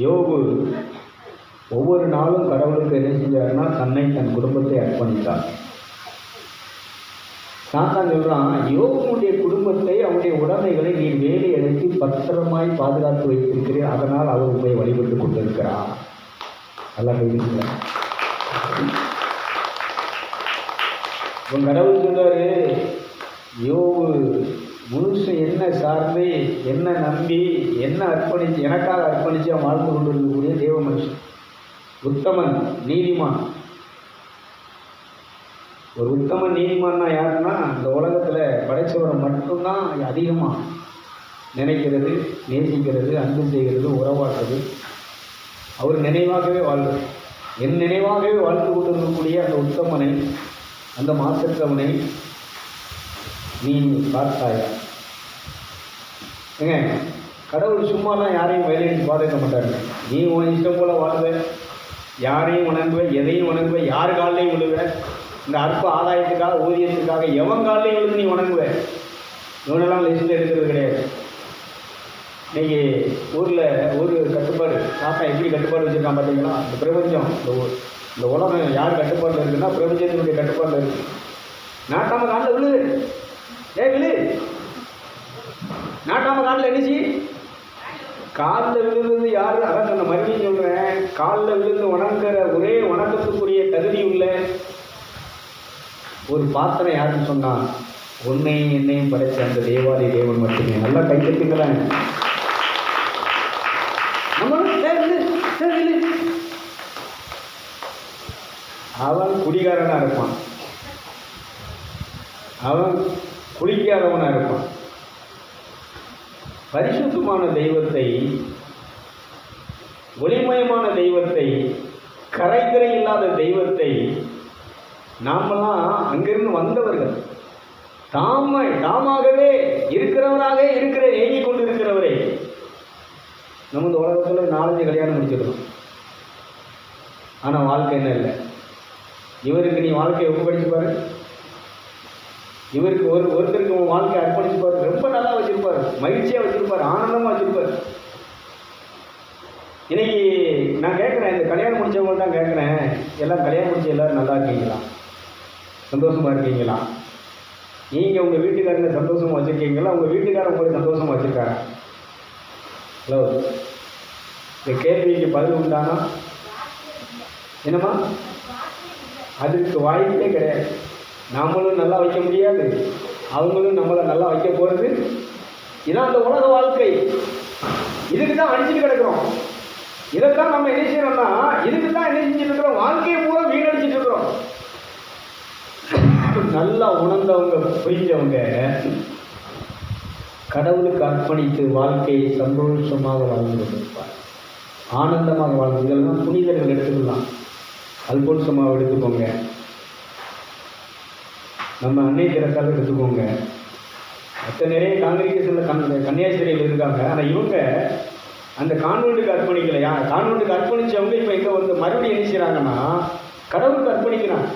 யோபு ஒவ்வொரு நாளும் கடவுளுக்கு என்ன செஞ்சாருன்னா தன்னை தன் குடும்பத்தை அர்ப்பணித்தார். சாத்தான் சொல்றான், யோபுடைய குடும்பத்தை அவனுடைய உடைமைகளை நீர் வேலை அழைத்து பத்திரமாய் பாதுகாத்து வைத்திருக்கிறீர், அதனால் அவர் உண்மை வழிபட்டு கொண்டிருக்கிறார். நல்லா கேட்குறீங்களா? உன் கடவுள் சொல்றாரு, யோபு முழுசு என்ன சார்ந்து என்ன நம்பி என்ன அர்ப்பணித்து எனக்காக அர்ப்பணித்து அவன் வாழ்ந்து கொண்டு இருக்கக்கூடிய தேவ மனுஷன், உத்தமன், நீதிமான். ஒரு உத்தமன் நீதிமான்னா யாருன்னா இந்த உலகத்தில் படைச்சவரை மட்டும்தான் அதிகமாக நினைக்கிறது, நேசிக்கிறது, அன்பு செய்கிறது, உறவாடுறது, அவர் நினைவாகவே வாழ்வது. என் நினைவாகவே வாழ்ந்து கொண்டு இருக்கக்கூடிய அந்த உத்தமனை, அந்த மாற்றத்தவனை நீ பார்த்தாயா? ஏங்க, கடவுள் சும்மாலாம் யாரையும் வேலையை பாதுகாக்க மாட்டாருங்க. நீ உன் இஷ்டம் போல வாழ்வ, யாரையும் உணங்குவ, எதையும் உணங்குவ, யார் காலையும் விழுவ, இந்த அற்ப ஆதாயத்துக்காக ஊதியத்துக்காக எவன் காலையும் விழுந்து நீ உணங்குவ. இவனெல்லாம் லிஸ்ட்டில் எடுக்கிறது கிடையாது. இன்னைக்கு ஊரில் ஒரு கட்டுப்பாடு, தாத்தா எப்படி கட்டுப்பாடு வச்சுருக்கான் பார்த்தீங்களா? இந்த பிரபஞ்சம், இந்த உலகம் யார் கட்டுப்பாட்டில் இருக்குன்னா பிரபஞ்சத்தினுடைய கட்டுப்பாட்டில் இருக்குது. நாட்டாம காலில் விழுது, விழு, நாட்டாம காலில் என்னச்சு காலில் விழுந்து யார்? அதான் சொன்ன மறுபடியும் சொல்கிறேன், காலில் விழுந்து வணங்குற ஒரே வணக்கத்துக்குரிய தகுதி உள்ள ஒரு பாத்திரம் யாருன்னு சொன்னால் உன்னையும் என்னையும் படைச்ச அந்த தேவாலய தேவன் மட்டுமே. நல்லா கைத்தட்டுங்களேன். அவன் குடிகாரனாக இருப்பான், அவன் குளிக்காதவனாக இருப்பான். பரிசுத்தமான தெய்வத்தை, ஒளிமயமான தெய்வத்தை, கரைதிரை இல்லாத தெய்வத்தை நாமெல்லாம் அங்கிருந்து வந்தவர்கள், தாமாகவே இருக்கிறவராக இருக்கிற ஏங்கி கொண்டு இருக்கிறவரை நம்ம இந்த உலகத்தில் 4-5 கல்யாணம் முடிச்சிடணும். ஆனால் வாழ்க்கை என்ன இல்லை. இவருக்கு நீ வாழ்க்கையை ஒப்புக்கடிச்சு பாரு, இவருக்கு ஒருத்தருக்கு உன் வாழ்க்கையை அர்ப்பணிச்சு பாரு, ரொம்ப நல்லா வச்சிருப்பாரு, மகிழ்ச்சியாக வச்சிருப்பாரு, ஆனந்தமாக வச்சிருப்பாரு. இன்னைக்கு நான் கேட்குறேன், இந்த கல்யாணம் முடிச்சவங்க தான் கேட்குறேன், எல்லாம் கல்யாணம் முடிச்ச எல்லோரும் நல்லா இருக்கீங்களா, சந்தோஷமாக இருக்கீங்களா? நீங்கள் உங்கள் வீட்டுக்காரங்க சந்தோஷமாக வச்சுருக்கீங்களா? உங்கள் வீட்டுக்காரன் உங்களுக்கு சந்தோஷமாக வச்சுருக்காங்க? ஹலோ, இந்த கேள்விக்கு பதில் உண்டானா? என்னம்மா? அதுக்கு வாய்ப்பே கிடையாது. நம்மளும் நல்லா வைக்க முடியாது, அவங்களும் நம்மளை நல்லா வைக்க போகிறது. இதான் அந்த உலக வாழ்க்கை. இதுக்கு தான் அடிச்சுட்டு கிடக்கிறோம். இதைத்தான் நம்ம என்ன செய்யறோம்னா, இதுக்கு தான் என்ன செஞ்சுட்டு இருக்கிறோம், வாழ்க்கையை பூரா வீணடிச்சுட்டு இருக்கிறோம். நல்லா உணர்ந்தவங்க, புரிஞ்சவங்க கடவுளுக்கு அர்ப்பணித்து வாழ்க்கையை சந்தோஷமாக வாழ்ந்து கொண்டிருப்பார், ஆனந்தமாக வாழ்ந்து. இதெல்லாம் புனிதர்கள் எடுத்துக்கலாம். அல்போன்சமாவை எடுத்துக்கோங்க, நம்ம அன்னை திறக்காக எடுத்துக்கோங்க. மற்ற நிறைய காங்கிரேஷனில் கன்னியாஸ்திரிகள் இருக்காங்க. ஆனால் இவங்க அந்த கான்வென்ட்டுக்கு அர்ப்பணிக்கலையா? கான்வென்ட்டுக்கு அர்ப்பணித்தவங்க இப்போ எங்கே வந்து மறுபடியும் என்ன செய்கிறாங்கன்னா கடவுளுக்கு அர்ப்பணிக்கிறாங்க.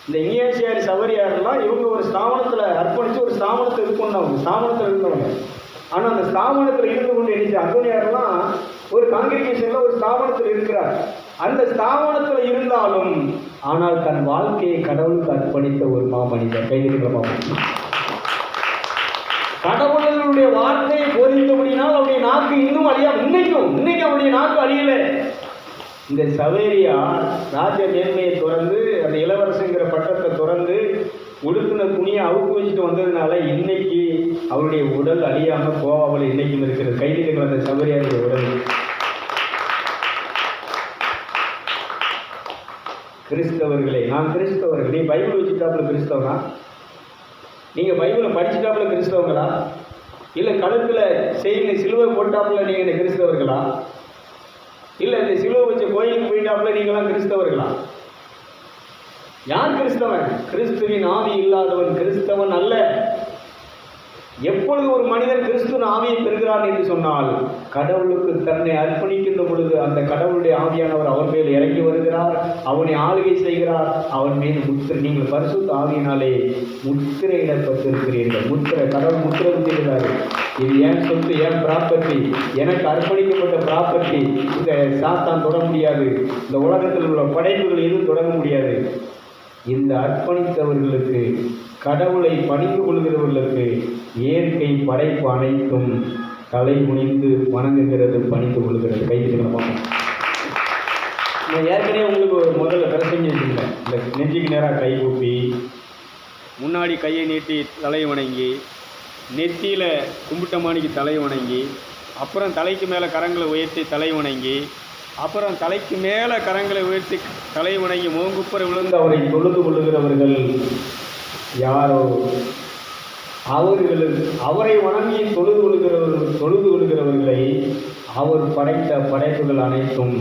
இந்த இனியாசியாரி சவரியாரெல்லாம் இவங்க ஒரு ஸ்தாபனத்தில் அர்ப்பணித்து ஒரு ஸ்தாபனத்தை இது பண்ணவங்க, ஸ்தாபனத்தில் இருந்தவங்க. ஆனால் அந்த ஸ்தாபனத்தில் இருந்து கொண்டு என்ன அந்தோனியாரெல்லாம் ஒரு காங்கிரிகேஷனில் ஒரு ஸ்தாபனத்தில் இருக்கிறார். அந்த ஸ்தாபனத்தில் இருந்தாலும் ஆனால் தன் வாழ்க்கையை கடவுளுக்கு அர்ப்பணித்த ஒரு மாமனிதர். கைதிகள கடவுளுடைய வார்த்தையை போதித்தபடினால் அவருடைய நாக்கு இன்னும் அழியா, இன்னைக்கு அவருடைய நாக்கு அழியல. இந்த சவேரியார் ராஜ மேன்மையை துறந்து அந்த இளவரசுங்கிற பட்டத்தை துறந்து உடுத்தின துணியை அவுக்கு வச்சுட்டு வந்ததுனால இன்னைக்கு அவருடைய உடல் அழியாம போகாமல் இன்னைக்கும் இருக்கிறது. கைதிகள் அந்த சவேரியாருடைய உடல். கிறிஸ்தவர்களே, நான் கிறிஸ்தவர்கள். நீ பைபிள் வச்சுட்டாப்புல கிறிஸ்தவனா? நீங்கள் பைபிளை படிச்சுட்டாப்புல கிறிஸ்தவங்களா? இல்லை கழுத்தில் செய்யுங்க சிலுவை போட்டாப்புல நீங்கள் இந்த கிறிஸ்தவர்களா? இல்லை இந்த சிலுவை வச்ச கோயிலுக்கு போயிட்டாப்புல நீங்களாம் கிறிஸ்தவர்களா? யார் கிறிஸ்தவன்? கிறிஸ்துவின் ஆவி இல்லாதவன் கிறிஸ்தவன் அல்ல. எப்பொழுது ஒரு மனிதன் கிறிஸ்துவின் ஆவியை பெறுகிறான் என்று சொன்னால், கடவுளுக்கு தன்னை அர்ப்பணிக்கின்ற பொழுது அந்த கடவுளுடைய ஆவியானவர் அவன் மேல் இறங்கி வருகிறார், அவனை ஆளுகை செய்கிறார், அவன் மீது முத்திரை, நீங்கள் பரிசுத்த ஆவியினாலே முத்திரையிடப்பட்டிருக்கிறீர்கள். கடவுள் முத்திரை குத்திருக்கிறார். இது ஏன் சொத்து, ஏன் ப்ராப்பர்ட்டி, எனக்கு அர்ப்பணிக்கப்பட்ட ப்ராப்பர்ட்டி, இந்த சாத்தான் தொட முடியாது, இந்த உலகத்தில் உள்ள படைப்புகள் எதுவும் தொடங்க முடியாது. இந்த அர்ப்பணித்தவர்களுக்கு, கடவுளை பணிந்து கொள்கிறவர்களுக்கு இயற்கை படைப்பு அனைத்தும் தலை குனிந்து வணங்குகிறது, பணிந்து கொள்கிறது. கைதுகளை நான் ஏற்கனவே உங்களுக்கு முதல்ல பிரசங்க வச்சுருந்தேன். இந்த நெஞ்சுக்கு நேராக கை கூப்பி, முன்னாடி கையை நீட்டி தலை வணங்கி, நெத்தியில் கும்பிட்டமானிக்கு தலை வணங்கி, அப்புறம் தலைக்கு மேலே கரங்களை உயர்த்தி தலை வணங்கி, அப்புறம் தலைக்கு மேலே கரங்களை உயர்த்தி தலை வணங்கி மோங்குப்புற விழுந்து அவரை தொழுது கொள்ளுகிறவர்கள் யாரோ, அவரை வணங்கி தொழுது கொள்கிறவர்களை அவர் படைத்த படைப்புகள் அனைத்தும்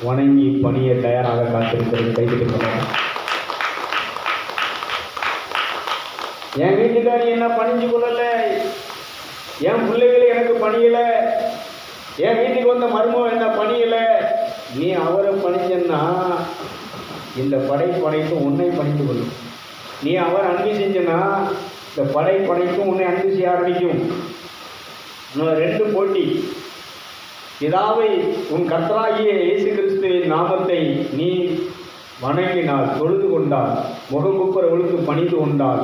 வணங்கி பணிய தயாராக காத்திருக்கிறது. கைதிருக்கிறார். என் வீட்டுக்காரி என்ன பணிஞ்சு கொள்ளலை, என் பிள்ளைகளை எனக்கு பணியலை, என் வீட்டுக்கு வந்த மருமம் என்ன பணியலை, நீ அவரை பணிஞ்சன்னா இந்த படைப்படைக்கும் உன்னை பணிந்து கொள்ளும். நீ அவர் அன்பு செஞ்சனா இந்த படைப்படைக்கும் உன்னை அன்பு செய்ய ஆரம்பிக்கும். ரெண்டு போட்டி. பிதாவை உன் கர்த்தராகிய இயேசு கிறிஸ்துவின் நாமத்தை நீ வணங்கினால், தொழுது கொண்டால், முகங்குப்புற விழுந்து பணிந்து கொண்டால்,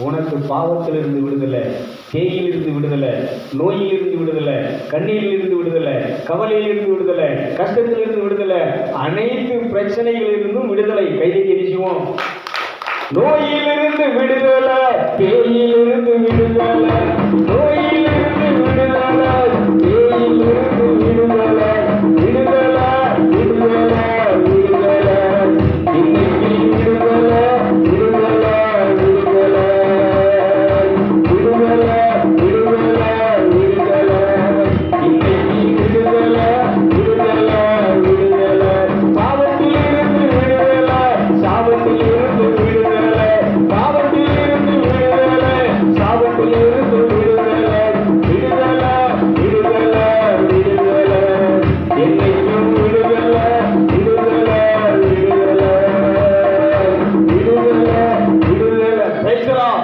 உனக்கு பாவத்திலிருந்து விடுதலை, பேயிலிருந்து விடுதலை, நோயிலிருந்து விடுதலை, கண்ணீரிலிருந்து விடுதலை, கவலையிலிருந்து விடுதலை, கஷ்டத்திலிருந்து விடுதலை, அனைத்து பிரச்சனைகளிலிருந்தும் விடுதலை. கைதை நிச்சயம். நோயிலிருந்து விடுதலை, பேயிலிருந்து விடுதலை, நோயிலிருந்து விடுதலை, பேயிலிருந்து விடுதலை, விடுதலை, விடுதலை, விடுதலை, இன்னைக்கு விடுதலை, விடுதலை, விடுதலை, விடுதலை, விடுதலை, விடுதலை, இன்னைக்கு விடுதலை, விடுதலை, விடுதலை, பாவத்திலிருந்து விடுதலை, சாபத்திலிருந்து விடுதலை, பாவத்திலிருந்து விடுதலை, சாபத்திலிருந்து விடுதலை, விடுதலை, விடுதலை, விடுதலை, என்னைக்கும் விடுதலை, விடுதலை, விடுதலை, விடுதலை, விடுதலை. பேசலாம்.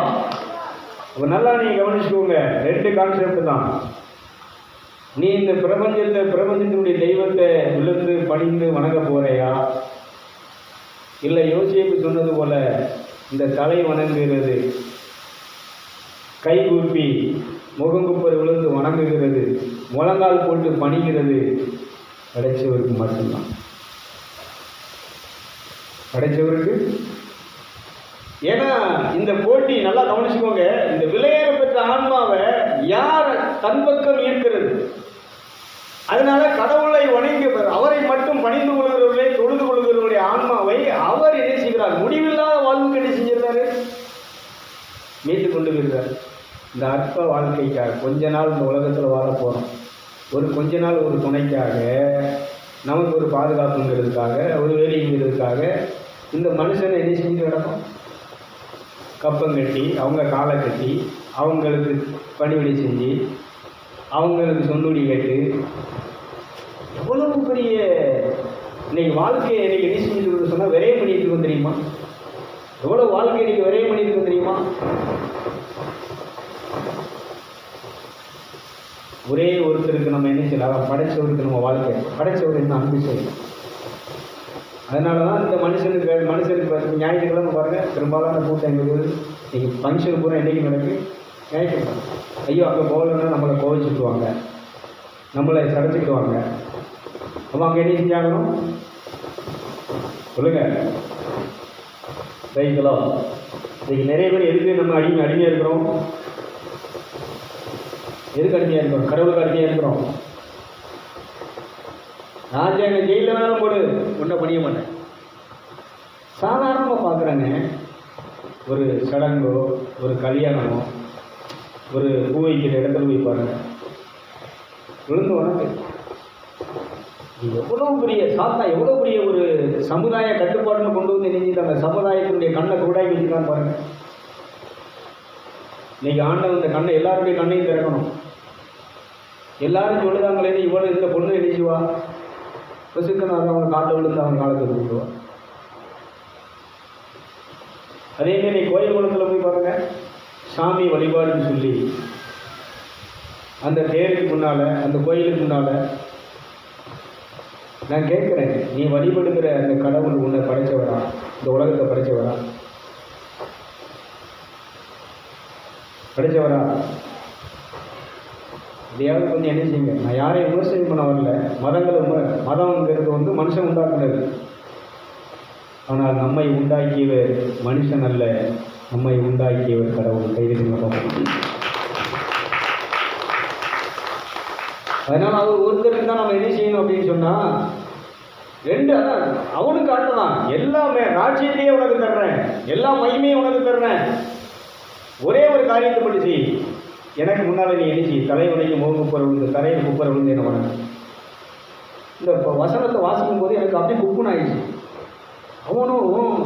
நல்லா நீங்க கவனிச்சுக்கோங்க. ரெண்டு கான்செப்ட் தான். நீ இந்த பிரபஞ்சத்தினுடைய தெய்வத்தை விழுந்து பணிந்து வணங்க போறையா, இல்லை யோசிப்பு சொன்னது போல இந்த தலை வணங்குகிறது, கை கூப்பி முகங்குப்பர் விழுந்து வணங்குகிறது, முழங்கால் போட்டு பணிகிறது, படைச்சவருக்கு மட்டும்தான். படைச்சவருக்கு. ஏன்னா இந்த போட்டி நல்லா கவனிச்சுக்கோங்க. இந்த விலையேற பெற்ற ஆன்மாவை யார் தன் பக்கம் ஈர்க்கிறது. அதனால கடவுளை வணங்கி அவரை மட்டும் பணிந்து கொள்கிறவர்களை, தொழுது கொள்கிறவருடைய ஆன்மாவை அவர் என்ன செய்கிறார், முடிவில்லாத வாழ்வுக்கு என்ன செஞ்சிருந்தாரு, மீட்டு கொண்டு வருகிறார். இந்த அற்ப வாழ்க்கைக்காக கொஞ்ச நாள் இந்த உலகத்தில் வாழ போகிறோம். கொஞ்ச நாள் ஒரு துணைக்காக, நமக்கு ஒரு பாதுகாப்புங்கிறதுக்காக, ஒரு வேலைங்கிறதுக்காக இந்த மனுஷனை என்ன செஞ்சு கிடக்கும், கப்பம் கட்டி, அவங்க காலை கட்டி, அவங்களுக்கு பணிவிடை செஞ்சு, அவங்களுக்கு சொன்னுடி கேட்டு, எவ்வளவு பெரிய இன்னைக்கு வாழ்க்கையை இன்னைக்கு என்ன செஞ்சுட்டு சொன்னால் விரையம் பண்ணிட்டு இருக்கோம் தெரியுமா? எவ்வளோ வாழ்க்கை இன்னைக்கு விரையம் பண்ணிட்டு இருக்கோம் தெரியுமா? ஒரே ஒருத்தருக்கு நம்ம என்ன செய்யலாம், படைச்சவருக்கு நம்ம வாழ்க்கை, படைச்சவர் என்ன அன்பு செய்யணும். அதனால தான் இந்த மனுஷனுக்கு ஞாயிற்றுக்கிழமை பாருங்கள், பெரும்பாலான கூட்டம் எங்களுக்கு இன்னைக்கு ஃபங்க்ஷன் பூரா என்றைக்கு நடக்கு, ஞாயிற்றுக்கிழமை. ஐயோ அங்கே போகலன்னா நம்மளை கோவிச்சுட்டுவாங்க, நம்மளை சடைச்சிக்குவாங்க. அப்போ அங்கே என்ன செஞ்சாகணும் சொல்லுங்கள். ரைட்டுகளோ? இன்னைக்கு நிறைய பேர் எதுக்கு நம்ம அடிமையாக இருக்கிறோம்? எதுக்கு அடிமையாக இருக்கிறோம்? கடவுளுக்கு அடிமையாக இருக்கிறோம். நான் எங்கள் ஜெயிலில் வேணாலும் போடு, ஒன்றும் பண்ணிய மாட்டேன். சாதாரணமாக பார்க்குறேங்க, ஒரு சடங்கோ, ஒரு கல்யாணமோ, ஒரு பூ வைக்கிற இடத்துல போய் பாருங்க, விழுந்து வணங்கு. எவ்வளோ பெரிய சாத்தா, எவ்வளோ பெரிய ஒரு சமுதாய கட்டுப்பாடுன்னு கொண்டு வந்து நினைஞ்சு அந்த சமுதாயத்தினுடைய கண்ணை கூடாய் வச்சுக்கலாம் பாருங்க. இன்னைக்கு ஆண்டவன் இந்த கண்ணை எல்லாருடைய கண்ணையும் திறக்கணும். எல்லாரும் சொல்லுதாங்களே இவ்வளோ இந்த பொண்ணு எழுச்சிவா பசுக்கனாக அவங்க காட்ட விழுந்து அவங்க காலத்தை கொடுத்துவா. அதேமாரி நீ கோயில் குளத்தில் போய் பாருங்க, சாமி வழிபாடுன்னு சொல்லி அந்த தேருக்கு முன்னால் அந்த கோயிலுக்கு முன்னால் நான் கேட்குறேன், நீ வழிபடுகிற அந்த கடவுள் உன்னை படைச்சவரா? இந்த உலகத்தை படைச்சவரா? படைச்சவரா? இதையாவது கொஞ்சம் என்ன செய்யுங்க. நான் யாரையும் விமர்சனம் பண்ண வரல. மதம்ங்கிறது மனுஷன் உண்டாக்குனது. ஆனால் நம்மை உண்டாக்கியவர் மனுஷன் அல்ல, நம்மை உண்டாக்கியவர் கடவுள். கைது. அதனால் அவர் ஒருத்தருக்கு தான் நம்ம என்ன செய்யணும் அப்படின்னு சொன்னால், ரெண்டு அதான் அவனுக்கு ஆட்டுதான். எல்லாமே ராஜ்யத்தையே உனக்கு தர்றேன், எல்லா மகிமையும் உனக்கு தர்றேன், ஒரே ஒரு காரியத்தை பற்றி செய். எனக்கு முன்னால் நீ என்ன செய்ய, தலைவனைக்கு முகக்குப்புற விழுந்து தரையில் குப்புற விழுந்து என்ன பண்ண. இந்த வசனத்தை வாசிக்கும் போது எனக்கு அப்படியே குப்புன்னு ஆயிடுச்சு. அவனும்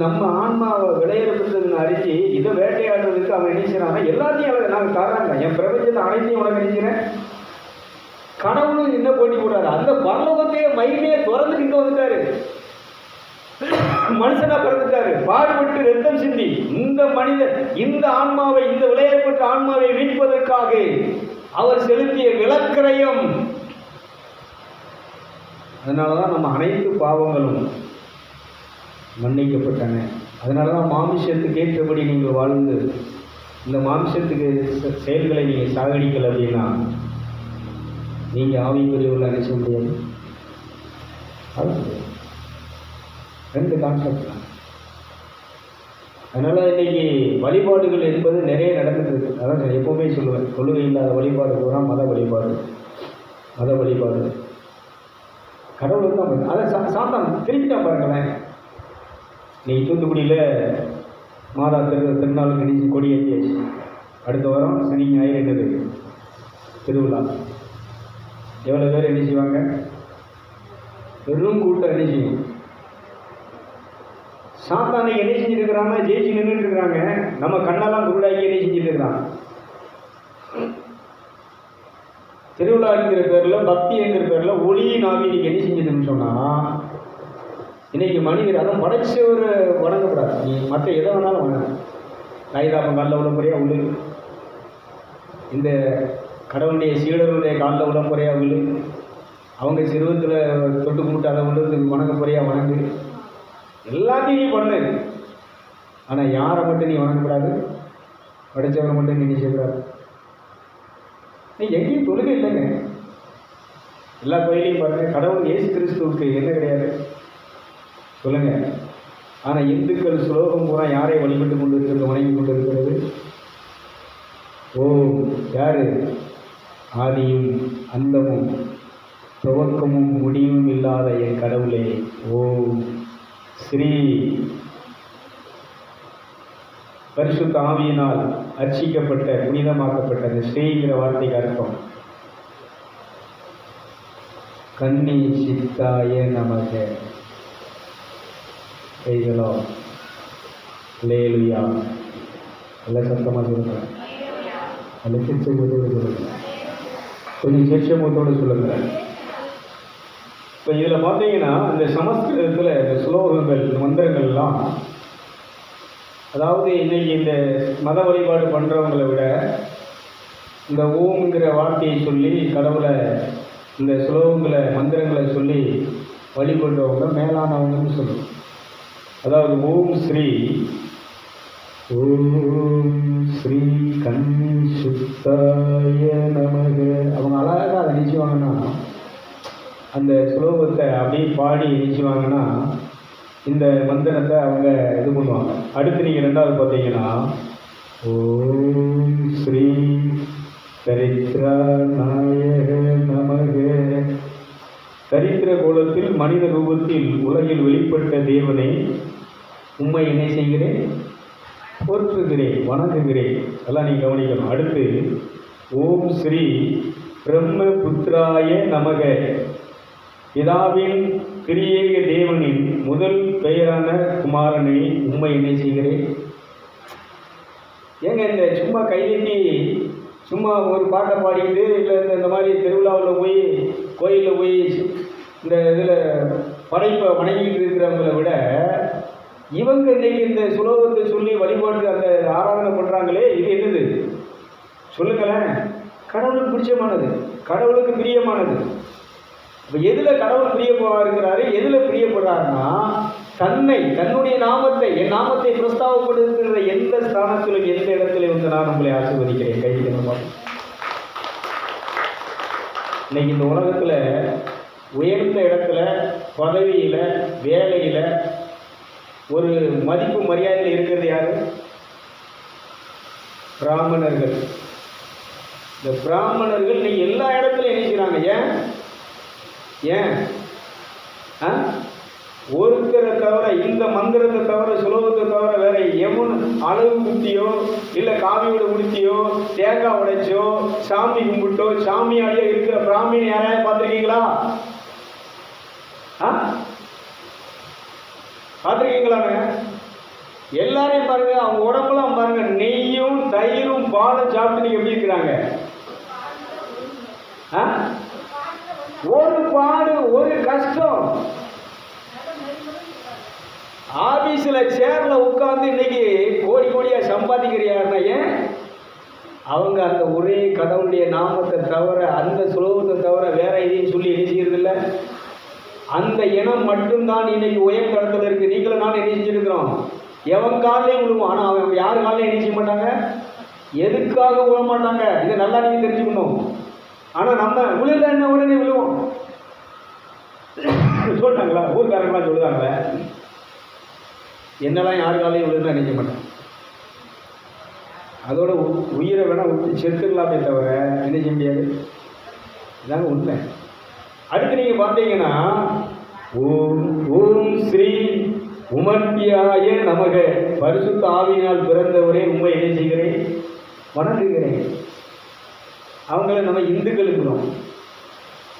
நம்ம ஆன்மாவை விளையாடுறதுன்னு அறிஞ்சு இதை வேட்டையாடுறதுக்கு அவன் என்ன செய்யறான்னா எல்லாத்தையும் நாங்கள் தர்றாங்க, என் பிரபஞ்சத்தை அனைத்தையும் உனக்கு நினைக்கிறேன். கடவுளும் என்ன போட்டி போடுறாரு, அந்த பரலோகத்தையே மகிமையை திறந்துக்கிட்டு வந்துட்டாரு, மனுஷனா பிறந்துட்டாரு, பாடுபட்டு ரத்தம் சிந்தி இந்த மனிதன் இந்த ஆன்மாவை, இந்த விளையாடப்பட்ட ஆன்மாவை மீட்பதற்காக அவர் செலுத்திய விலக்கிரயம். அதனாலதான் நம்ம அனைத்து பாவங்களும் மன்னிக்கப்பட்டன. அதனாலதான் மாமிசத்துக்கு ஏற்றபடி நீங்கள் வாழ்ந்து இந்த மாமிசத்துக்கு செயல்களை நீங்கள் சாகடிக்கல அப்படின்னா நீங்கள் ஆவிக்குரியவர்கள் நினைச்ச முடியாது. ரெண்டு கான்செப்ட் தான். அதனால் இன்றைக்கி வழிபாடுகள் என்பது நிறைய நடந்துட்டு இருக்கு. அதான் நான் எப்போவுமே சொல்லுவேன், கொள்கை இல்லாத வழிபாடு பூரா மத வழிபாடு. மத வழிபாடு கடவுளுக்கு தான். அதை சாத்தான் திருப்பிட்டான் பாருங்களேன். இன்னைக்கு தூத்துக்குடியில் மாதா திருநாள் கணிச்சு கொடி ஏற்றியாச்சு. அடுத்த வாரம் சனி ஞாயிறு என்னது திருவிழா. எவ்வளோ பேர் என்ன செய்வாங்க? வெறும் கூட்டம் என்ன செய்யும். சாத்தானை என்ன செஞ்சுருக்கிறாங்க? ஜெயிச்சு நின்றுட்டு இருக்கிறாங்க. நம்ம கண்ணெல்லாம் குருடாக்கி என்ன செஞ்சுட்டு இருக்கிறான். திருவிழாங்கிற பேரில், பக்திங்கிற பேரில் ஒளியின் ஆவி இன்னைக்கு என்ன செஞ்சதுன்னு சொன்னால், இன்னைக்கு மனிதர் அதான் படைச்சவர் வணங்கக்கூடாது. நீ மற்ற எதை வேணாலும் வணங்க. கைதாப்பம் காலில் உடம்புறையாக உள்ளு, இந்த கடவுளுடைய சீடர்களுடைய காலில் உடம்புறையாக உள்ளு, அவங்க சிறுவத்தில் தொட்டு கும்பிட்டு அதை உள்ளது வணங்க போறியா வணங்கு, எல்லாத்தையும் நீ பண்ணு. ஆனால் யாரை மட்டும் நீ வணங்கக்கூடாது? படைச்சவரை மட்டும் நீ செய்யக்கூடாது. நீ எங்கேயும் தொழுகை இல்லைங்க. எல்லா கோயிலையும் பாருங்க, கடவுள் இயேசு கிறிஸ்துவுக்கு என்ன கிடையாது சொல்லுங்க. ஆனால் இந்துக்கள் ஸ்லோகம் பூரா யாரை வழிபட்டு கொண்டு இருக்கிறது, வணங்கி கொண்டு இருக்கிறது? ஓம் யாரு? ஆதியும் அந்தமும் துவக்கமும் முடிவும் இல்லாத என் கடவுளே, ஓம் ஸ்ரீ. பரிசுத்த ஆவியினால் அர்ச்சிக்கப்பட்ட புனிதமாக்கப்பட்ட அந்த ஸ்ரீங்கிற வார்த்தைக்கு அர்த்தம் கன்னி சித்தாய நமக. கைகளோ லேலுயா நல்ல சத்தமாக சொல்லுங்கள். நல்ல சிச்சமத்தோடு சொல்லுங்கள். கொஞ்சம் சிச்சமத்தோடு சொல்லுங்கள். இப்போ இதில் பார்த்தீங்கன்னா இந்த சமஸ்கிருதத்தில் இந்த ஸ்லோகங்கள் மந்திரங்கள்லாம், அதாவது இன்னைக்கு இந்த மத வழிபாடு பண்ணுறவங்களை விட இந்த ஓம்ங்கிற வார்த்தையை சொல்லி கடவுளை இந்த ஸ்லோகங்களை மந்திரங்களை சொல்லி வழிபடுறவங்க மேலானவங்கன்னு சொல்லுவோம். அதாவது ஓம் ஸ்ரீ, ஓம் ஸ்ரீ கன்னி சுத்தாய நமக. அவங்க அழகாக அதை நினைச்சுவாங்கன்னா, அந்த ஸ்லோகத்தை அப்படியே பாடி நினைச்சுவாங்கன்னா இந்த மந்திரத்தை அவங்க இது பண்ணுவாங்க. அடுத்து நீங்கள் ரெண்டாவது பார்த்தீங்கன்னா ஓம் ஸ்ரீ தரித்ரா நாயக நமக. தரித்திர கோலத்தில் மனித ரூபத்தில் உலகில் வெளிப்பட்ட தேவனை உம்மை என்ன செய்கிறேன்? போற்றுகிறேன், வணங்குகிறேன். அதெல்லாம் நீங்கள் கவனிக்கணும். அடுத்து ஓம் ஸ்ரீ பிரம்ம புத்திராய நமக. பிதாவின் திரியேக தேவனின் முதல் பெயரான குமாரனை உம்மை என்ன செய்கிறேன்? ஏங்க இந்த சும்மா கையெட்டி சும்மா ஒரு பாட்டை பாடிக்கிட்டு இல்லை இந்த மாதிரி திருவிழாவில் போய் கோயிலில் போய் இந்த இதில் படைப்பை வணங்கிட்டு இருக்கிறவங்கள விட இவங்க இன்னைக்கு இந்த சுலோகத்தை சொல்லி வழிபாட்டு அந்த ஆராதனை பண்ணுறாங்களே, இது என்னது சொல்லுங்களேன்? கடவுளுக்கு பிடிச்சமானது, கடவுளுக்கு பிரியமானது. இப்போ எதில் கடவுள் பிரியப்படுறாரு, எதில் பிரியப்படுறாருன்னா தன்னுடைய நாமத்தை, என் நாமத்தை பிரஸ்தாவப்படுத்துகிற எந்த ஸ்தானத்திலும் எந்த இடத்துல வந்து நான் உங்களை ஆசீர்வதிக்கிறேன். கைவிடமா இன்னைக்கு இந்த உலகத்தில் உயர்ந்த இடத்துல, பதவியில், வேலையில், ஒரு மதிப்பு மரியாதையில் இருக்கிறது யாரு? பிராமணர்கள். இந்த பிராமணர்கள் இன்னைக்கு எல்லா இடத்துலையும் நினைக்கிறாங்க. ஏன் ஒருத்தரை தவிர, இந்த மந்திரத்தை தவிர, சுலோகத்தை தவிர வேற எவன் அளவு குத்தியோ இல்லை காவியோட உடுத்தியோ தேங்காய் உடைச்சோ சாமி கும்பிட்டோ சாமியாடியோ இருக்கிற பிராமணி யாரையாவது பார்த்துருக்கீங்களா? பார்த்துருக்கீங்களாங்க? எல்லாரையும் பாருங்க, அவங்க உடம்புலாம் பாருங்க, நெய்யும் தயிரும் பாலும் சாப்பிட்டு நீங்க எப்படி இருக்கிறாங்க? ஒரு பாடு, ஒரு கஷ்டம். ஆபீஸ்ல சேர்ல உட்கார்ந்து இன்னைக்கு கோடி கோடியா சம்பாதிக்கிறியாருன்னா ஏன்? அவங்க அந்த ஒரே கடவுளுடைய நாமத்தை தவிர, அந்த சுலோகத்தை தவிர வேற எதையும் சொல்லி நினைச்சுக்கிறது இல்லை. அந்த இனம் மட்டும்தான் இன்னைக்கு உயர் தரத்தில் இருக்கு. நீங்களும் நானும் நினைச்சிருக்கிறோம். எவன் காலையும் விழுவோம், ஆனால் அவன் யார் காலையும் நினைக்க மாட்டாங்க. எதுக்காக விழ மாட்டாங்க, இதை நல்லா நீங்க தெரிஞ்சுக்கணும். ஆனால் நம்ம விழுல என்ன உடனே விழுவோம் சொல்லிட்டாங்களா? ஊர்காரங்களாம் சொல்லுவாங்களே, என்னெல்லாம் யார் காலையும் விழுந்தா நினைக்க மாட்டாங்க. அதோட உயிரை வேணா விட்டு செத்துக்கலாமே தவிர நினைக்க முடியாது. இதாங்க உண்மை. அடுத்து நீங்க பார்த்தீங்கன்னா, ஓம் ஓம் ஸ்ரீ உமர்த்தியாய நமக, பரிசுத்த ஆவியினால் பிறந்தவரே உண்மை என்ன செய்கிறேன், வணங்குகிறேன். அவங்கள நம்ம இந்துக்கள் இருக்கிறோம்.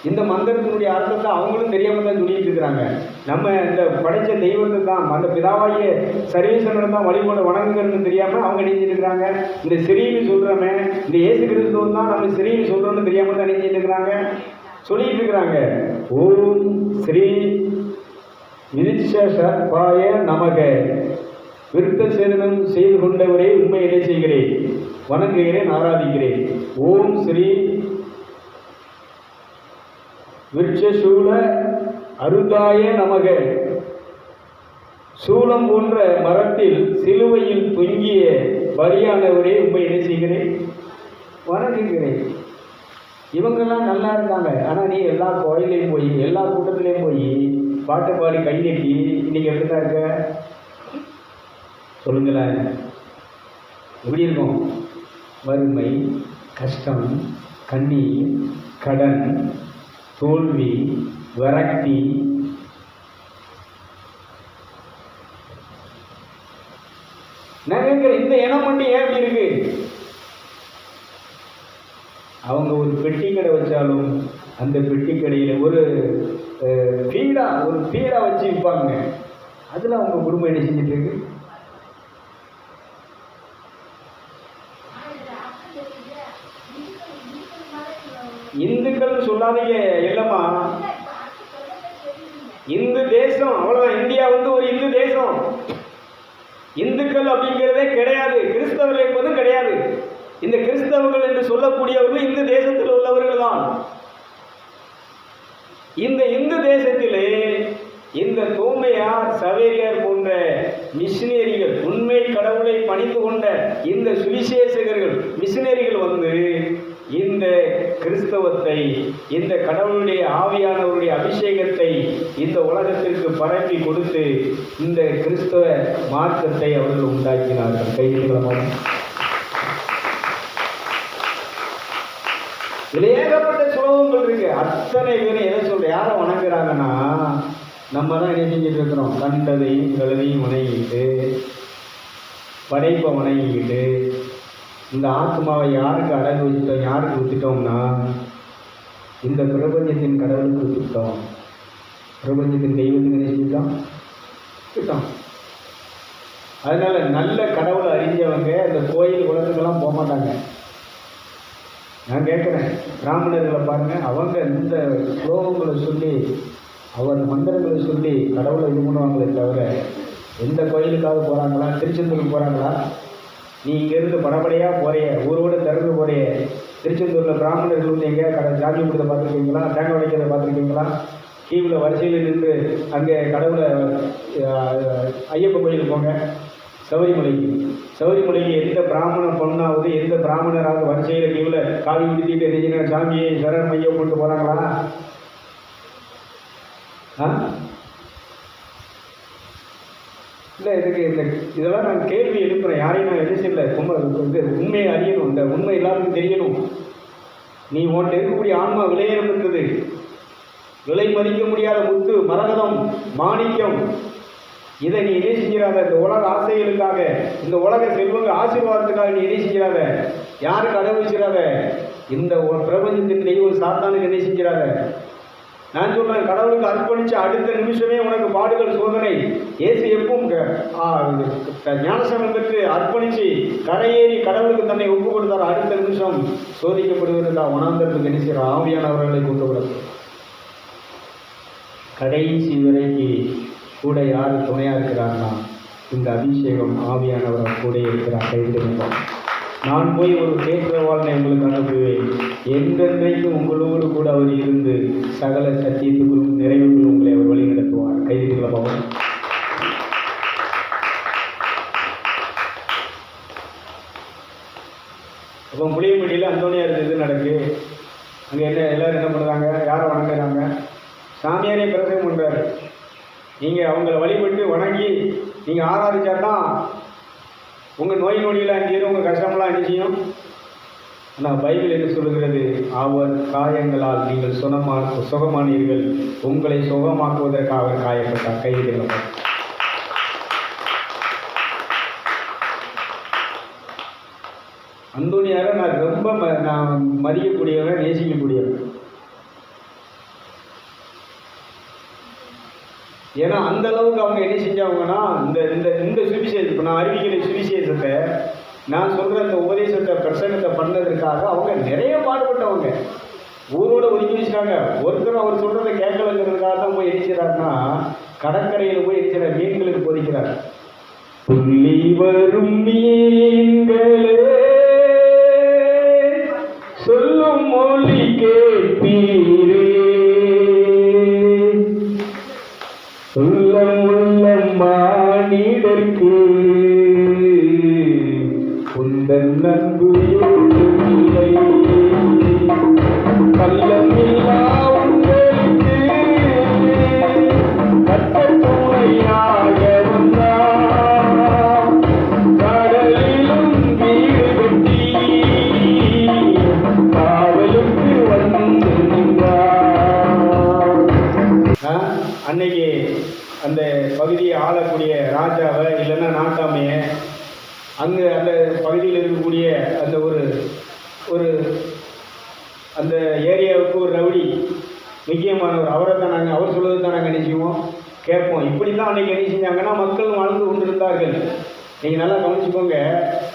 இந்த மந்திரத்தினுடைய அர்த்தத்தை அவங்களும் தெரியாமல் தான் சொல்லிட்டு இருக்கிறாங்க. நம்ம இந்த படைச்ச தெய்வத்தை தான், அந்த பிதாவாகிய சர்வேஸ்வரன் தான் வழிபாடு வணங்குகிறதுன்னு தெரியாமல் அவங்க நினைச்சிட்டு இருக்கிறாங்க. இந்த ஸ்ரீன்னு சொல்கிறோமே, இந்த இயேசு கிறிஸ்துவன் தான் நம்ம ஸ்ரீன்னு சொல்கிறோன்னு தெரியாமல் தான் நினைச்சிட்டு இருக்கிறாங்க, சொல்லிட்டு இருக்கிறாங்க. ஓம் ஸ்ரீ விதிஷபாய நமக, விருத்த சேதனம் செய்து கொண்டவரே உண்மை என்ன செய்கிறேன், வணங்குகிறேன், ஆராதிக்கிறேன். ஓம் ஸ்ரீ விருட்சசூல அருதாய நமக, சூலம் போன்ற மரத்தில் சிலுவையில் தொங்கிய பலியானவரே உண்மை என்ன செய்கிறேன், வணங்குகிறேன். இவங்கெல்லாம் நல்லா இருந்தாங்க. ஆனால் நீ எல்லா கோயிலையும் போய், எல்லா கூட்டத்திலையும் போய் பாட்டு பாடி கை நீட்டி இன்னைக்கு எப்படி தான் இருக்க சொல்லுங்களேன்? எப்படி இருக்கும்? வறுமை, கஷ்டம், கண்ணீர், கடன், தோல்வி, விரக்தி. நாங்கள் இந்த இனம் மட்டும் ஏன் இப்படி இருக்கு? அவங்க ஒரு பெட்டி கடை வச்சாலும் அந்த பெட்டி கடையில் ஒரு பீடா வச்சு விற்பாங்க. அதில் அவங்க குடும்பம் என்ன செஞ்சுட்டு இருக்கு? இந்துக்கள் சொல்லாதீங்க, இல்லைம்மா, இந்து தேசம் அவ்வளோதான். இந்தியா வந்து ஒரு இந்து தேசம். இந்துக்கள் அப்படிங்கிறதே கிடையாது, கிறிஸ்தவர்கள் என்பதும் கிடையாது. இந்த கிறிஸ்தவர்கள் என்று சொல்லக்கூடியவர்கள் இந்து தேசத்தில் உள்ளவர்கள் தான். இந்த இந்து தேசத்திலே இந்த தோமையார், சவேரியார் போன்ற மிஷினரிகள், உண்மை கடவுளை பணிந்து கொண்ட இந்த சுவிசேஷகர்கள், மிஷினரிகள் வந்து இந்த கிறிஸ்தவத்தை, இந்த கடவுளுடைய ஆவியானவருடைய அபிஷேகத்தை இந்த உலகத்திற்கு பரப்பி கொடுத்து இந்த கிறிஸ்தவ மார்க்கத்தை அவர்கள் உண்டாக்கினார்கள். கைதிகளமாக இதில் ஏகப்பட்ட சுலோகங்கள் இருக்கு. அத்தனை பேரும் எதை சொல்ற, யாரை வணங்குறாங்கன்னா, நம்ம தான் என்ன செஞ்சுட்டு இருக்கிறோம்? கண்டதையும் கழுதையும் வணங்கிக்கிட்டு, படைப்பை வணங்கிக்கிட்டு, இந்த ஆத்மாவை யாருக்கு அடகு வச்சுட்டோம், யாருக்கு வித்துட்டோம்னா இந்த பிரபஞ்சத்தின் கடவுளுக்கு வித்துட்டோம். பிரபஞ்சத்தின் தெய்வத்துக்கு என்ன செஞ்சுட்டோம், விட்டுட்டோம். அதனால நல்ல கடவுளை அறிஞ்சவங்க இந்த கோயில் குளத்துக்கெல்லாம் போக மாட்டாங்க. நான் கேட்குறேன், பிராமணர்களை பாருங்கள், அவங்க இந்த ஸ்லோகங்களை சொல்லி அவர் மந்திரங்களை சொல்லி கடவுளை இது பண்ணுவாங்களே தவிர எந்த கோயிலுக்காவது போகிறாங்களா? திருச்செந்தூருக்கு போகிறாங்களா? நீ இங்கேருந்து படப்படையாக போறிய, ஊரோடு திறந்து போறிய. திருச்செந்தூரில் பிராமணர்கள் வந்து எங்கேயா சாமி கொடுத்த பார்த்துருக்கீங்களா? தேங்காய் உடைக்கிறத பார்த்துருக்கீங்களா? கீழே வரிசையில் நின்று அங்கே கடவுளை ஐயப்ப கோயிலுக்கு போங்க. சபரிமலைக்கு எந்த பிராமண பொண்ணாவது எந்த பிராமணராவது வரிசையில் கீழே காவி உடுத்திட்டு என்ன சாமியை சரண் மையம் கொண்டு போகிறாங்களா? இல்லை, இதெல்லாம் நான் கேள்வி எழுப்புறேன். யாரையும் நான் எது செய்யலை. உண்மையை அறியணும், இந்த உண்மை எல்லாருக்கும் தெரியணும். நீ உன்கிட்ட இருக்கக்கூடிய ஆன்மா விலையேறம் பெற்றது, விலை மதிக்க முடியாத முத்து, மரகதம், மாணிக்கம். இதை நீ இணை செஞ்சிடாத. இந்த உலக ஆசைகளுக்காக, இந்த உலக செல்வங்க ஆசீர்வாதத்துக்காக நீ இணை செஞ்சிடாத. யாருக்கு அனுபவிச்சிடாத. இந்த பிரபஞ்சத்தின் தெய்வம் சாத்தானுக்கு இணை செஞ்சிடாத. நான் சொல்றேன், கடவுளுக்கு அர்ப்பணிச்ச அடுத்த நிமிஷமே உனக்கு பாடுகள், சோதனை. இயேசு எப்பவும் ஞானஸ்நானம் பெற்று அர்ப்பணிச்சு கரையேறி கடவுளுக்கு தன்னை ஒப்பு கொடுத்தார். அடுத்த நிமிஷம் சோதிக்கப்படுவதற்காக வனாந்தரத்துக்கு என்ன செய்கிற ஆவியானவர்களை கொண்டு கொடுத்து கடைசி வரைக்கு கூட யார் துணையாக இருக்கிறார்னா இந்த அபிஷேகம் ஆவியானவர் கூட இருக்கிறார். கைவிடுங்கள். நான் போய் ஒரு கேட்கிறவாளனை உங்களுக்கு அனுப்புவேன். என்றென்றைக்கும் உங்களோடு கூட அவர் இருந்து சகல சத்தியத்துக்குள்ளும் நிறைவுக்குள் உங்களை அவர் வழி நடத்துவார். கைதிகளை பாவம். அப்போ புளியம்பட்டியில் அந்தோனியார் இது நடக்கு. அங்கே எல்லோரும் என்ன பண்ணுறாங்க? யாரை வணங்குறாங்க? சாமியாரே பிரசங்கம் பண்ணுறாரு. நீங்கள் அவங்கள வழிபட்டு வணங்கி நீங்கள் ஆராதிச்சா தான் உங்கள் நோய் நொடியில் அஞ்சு உங்கள் கஷ்டமெல்லாம் என்ன செய்யும். ஆனால் பைபிள் என்ன சொல்லுகிறது? அவர் காயங்களால் நீங்கள் சுகமானீர்கள், உங்களை சுகமாக்குவதற்காக அவர் காயப்பட்டார். கைவிடுங்கள். அந்தோனியாரை நான் ரொம்ப மதிக்கக்கூடியவன், நேசிக்கக்கூடியவன். ஏன்னா அந்த அளவுக்கு அவங்க என்ன செஞ்சாங்கன்னா இந்த இந்த இந்த சுவிசேஷம், இப்போ நான் அறிவிக்கிற சுவிசேஷத்தை, நான் சொல்கிற இந்த உபதேசத்தை பிரசங்கத்தை பண்ணதற்காக அவங்க நிறைய பாடுபட்டவங்க. ஊரோட ஒதுக்கி வச்சுட்டாங்க. ஒருத்தர் அவர் சொல்கிறத கேட்கலங்கிறதுக்காக தான் போய் எரிக்கிறாருன்னா கடற்கரையில் போய் எரிக்கிற மீன்களுக்கு பொதிக்கிறார். புள்ளி வரும் மீன்களே சொல்லும் மொழி கேட்பீரே, உள்ளம் உள்ளம் மானிடர்க்கு உந்தன் அன்பு இல்லை. கள்ளமில்லா உங்களுக்கு கட்டத்துணையாக வந்தார். கடலிலும் வீடு கட்டி காவலுக்கு வந்து நின்றார். அன்னைக்கு அந்த பகுதியை ஆளக்கூடிய ராஜாவை இல்லைன்னா நாட்டாமைய, அங்கே அந்த பகுதியில் இருக்கக்கூடிய அந்த ஒரு அந்த ஏரியாவுக்கு ஒரு ரவுடி முக்கியமானவர், அவரை தான் நாங்கள் அவர் சொல்வது தான் நாங்கள் நினைச்சுவோம் கேட்போம். இப்படி தான் அன்றைக்கி என்ன செஞ்சாங்கன்னா மக்கள் வாழ்ந்து கொண்டிருந்தார்கள். நீங்கள் நல்லா கவனிச்சுக்கோங்க.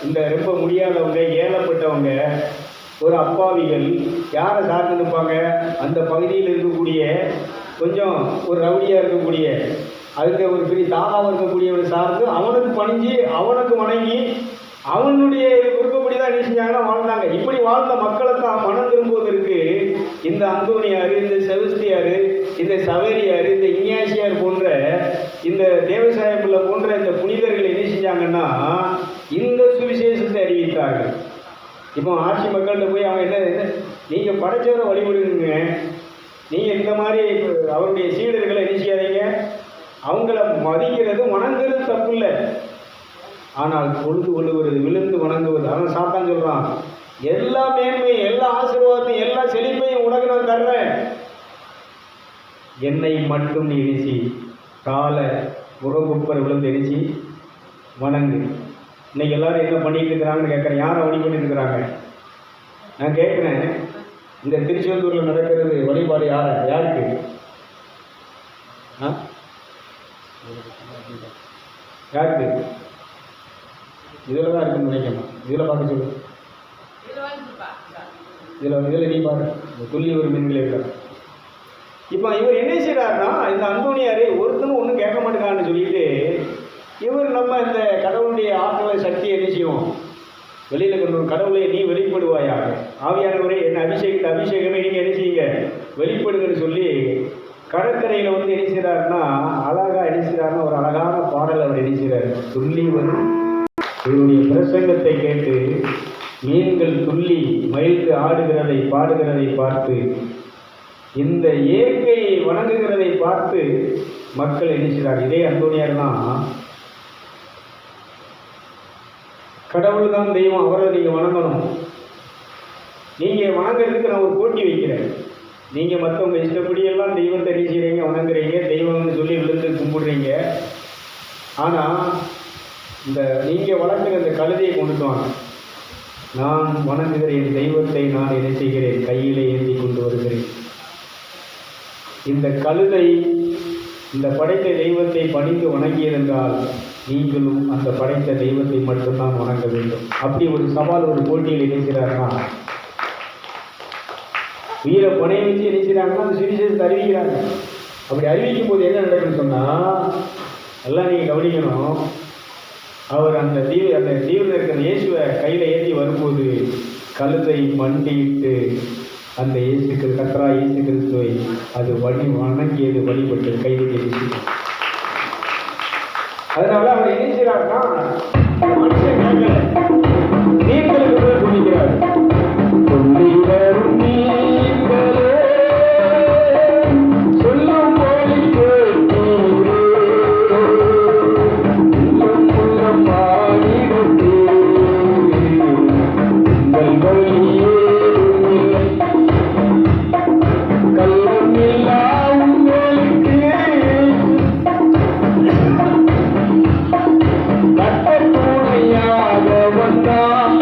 இந்த ரொம்ப முடியாதவங்க, ஏழப்பட்டவங்க, ஒரு அப்பாவிகள் யாரை சார்ந்து நிற்பாங்க? அந்த பகுதியில் இருக்கக்கூடிய கொஞ்சம் ஒரு ரவுடியாக இருக்கக்கூடிய, அதுக்கு ஒரு பெரிய தாகாவாக இருக்கக்கூடியவனை சார்ந்து அவனுக்கு பணிஞ்சு அவனுக்கு வணங்கி அவனுடைய விருப்பப்படி தான் என்ன செஞ்சாங்கன்னா வாழ்ந்தாங்க. இப்படி வாழ்ந்த மக்களை தான் மனம் திரும்புவதற்கு இந்த அந்தோனியார், இந்த செபஸ்தியார், இந்த சவேரியார், இந்த இஞ்ஞாசியார் போன்ற, இந்த தேவசாயப்பிள்ளை போன்ற இந்த புனிதர்கள் என்ன செஞ்சாங்கன்னா இந்த சுவிசேஷத்தை அறிவித்தார்கள். இப்போ ஆட்சி மக்கள்கிட்ட போய் அவங்க என்ன, நீங்கள் படைச்சவரை வழிபடுங்க, நீங்கள் இந்த மாதிரி அவருடைய சீடர்களை என்ன செய்யாதீங்க, அவங்கள மதிக்கிறது வணங்குறது தப்பு இல்லை, ஆனால் பொழுது கொள்ளுவது விழுந்து வணங்குவது. அவன் சாத்தான் சொல்கிறான், எல்லா மேன்மையும் எல்லா ஆசீர்வாதத்தையும் எல்லா செழிப்பையும் உனக்கு நான் தர்றேன், என்னை மட்டும் நீ இணைச்சி காலை முககுப்பர் விழுந்து இணைச்சி வணங்கு. இன்னைக்கு எல்லாரும் என்ன பண்ணிட்டு இருக்கிறாங்கன்னு கேட்குறேன். யாரை வழி பண்ணிட்டு இருக்கிறாங்க? நான் கேட்குறேன், இந்த திருச்செந்தூரில் நடக்கிறது வழிபாடு யாருக்கு? யாருக்கு? இதில் தான் இருக்குன்னு நினைக்கணும். இதில் பார்க்க சொல்லு. இதில் நீ பாரு, துள்ளி ஒரு மீன்கள் இருக்கிறார். இப்போ இவர் என்ன செய்கிறாருன்னா, இந்த அந்தோனியார் ஒருத்தனும் ஒன்றும் கேட்க மாட்டேங்கான்னு சொல்லிட்டு இவர் நம்ம இந்த கடவுளுடைய ஆற்றலை சக்தியை என்ன செய்வோம், வெளியில் கொண்டு வரும். கடவுளை நீ வெளிப்படுவாயாக, ஆவியானவரே என்ன அபிஷேகமே நீங்கள் என்ன செய்யுங்க, வெளிப்படுங்கன்னு சொல்லி கடற்கரையில் வந்து என்ன செய்கிறாருன்னா, அழகாக என்ன செய்கிறாருன்னா ஒரு அழகான பாடல் அவர் என்ன செய்கிறார். துள்ளி வந்து இவருடைய பிரசங்கத்தை கேட்டு மீன்கள் துள்ளி மகிழ்ந்து ஆடுகிறதை பாடுகிறதை பார்த்து, இந்த இயற்கையை வணங்குகிறதை பார்த்து மக்கள் என்ன செய்கிறார். இதே அந்தோனியார் தான், கடவுள் தான் தெய்வம், அவரை நீங்கள் வணங்கணும். நீங்கள் வணங்குறதுக்கு நான் ஒரு போட்டி வைக்கிறேன். நீங்கள் மற்றவங்க இஷ்டப்படியெல்லாம் தெய்வத்தை என்ன செய்கிறீங்க, வணங்குறீங்க, தெய்வம்னு சொல்லி விழுந்து கும்பிடுறீங்க. ஆனால் இந்த நீங்கள் வளர்க்குற இந்த கழுதையை கொண்டுட்டு வாங்க, நான் வணங்குகிற என் தெய்வத்தை நான் என்ன செய்கிறேன், கையிலே ஏந்தி கொண்டு வருகிறேன். இந்த கழுதை இந்த படைத்த தெய்வத்தை பணிந்து வணங்கியிருந்தால் நீங்களும் அந்த படைத்த தெய்வத்தை மட்டும்தான் வணங்க வேண்டும். அப்படி ஒரு சவால், ஒரு போட்டியில் இணைக்கிறார்னா, உயிரை பணைய வச்சு இணைக்கிறாங்கன்னா அந்த சுவிசேஷத்தை அறிவிக்கிறாங்க. அப்படி அறிவிக்கும் போது என்ன நடக்குன்னு சொன்னால், எல்லாம் நீங்கள் கவனிக்கணும். அவர் அந்த தீவில் இருக்கிற இயேசுவை கையில் ஏற்றி வரும்போது கழுதை மண்டிட்டு அந்த கர்த்தரா இயேசு கிறிஸ்துவை அது வணங்கியது, வழிபட்டு கைது தெரிவிச்சு. அதனால அவர் என்ன செய்கிறார்னா, மனுஷன் நீங்களுக்கு போய் குடிக்கிறார். சொல்லும் போலி கட்ட துணையாக வந்தான்.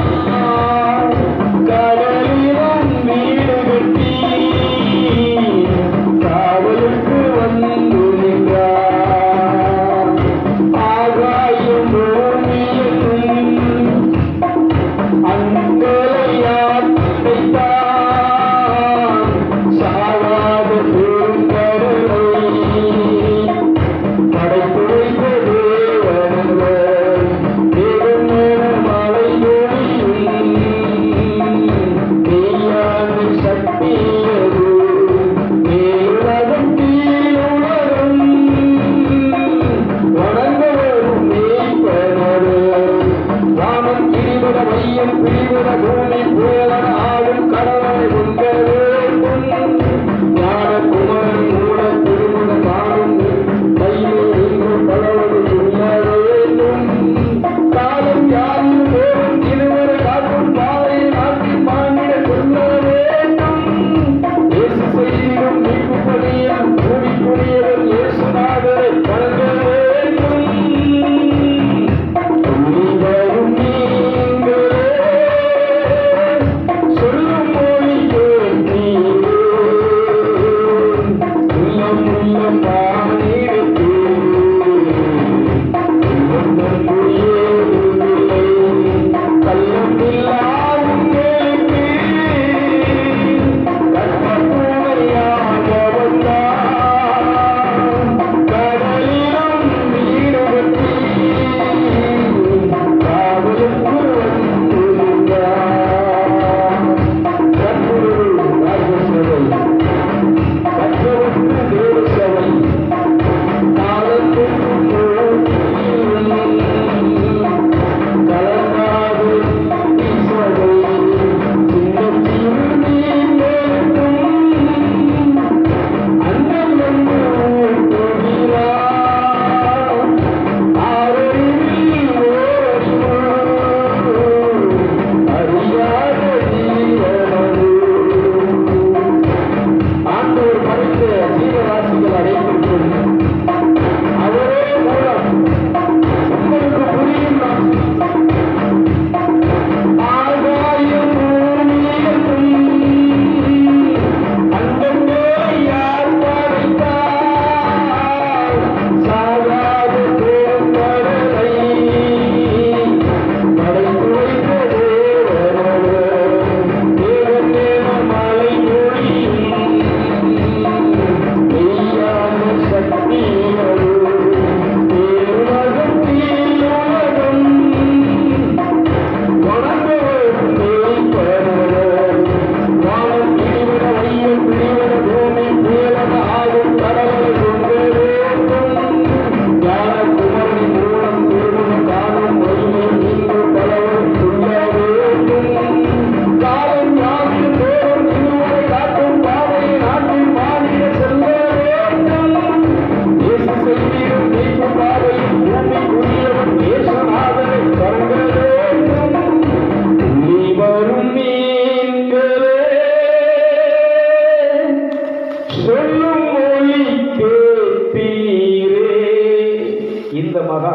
பரிசுத்தனாக,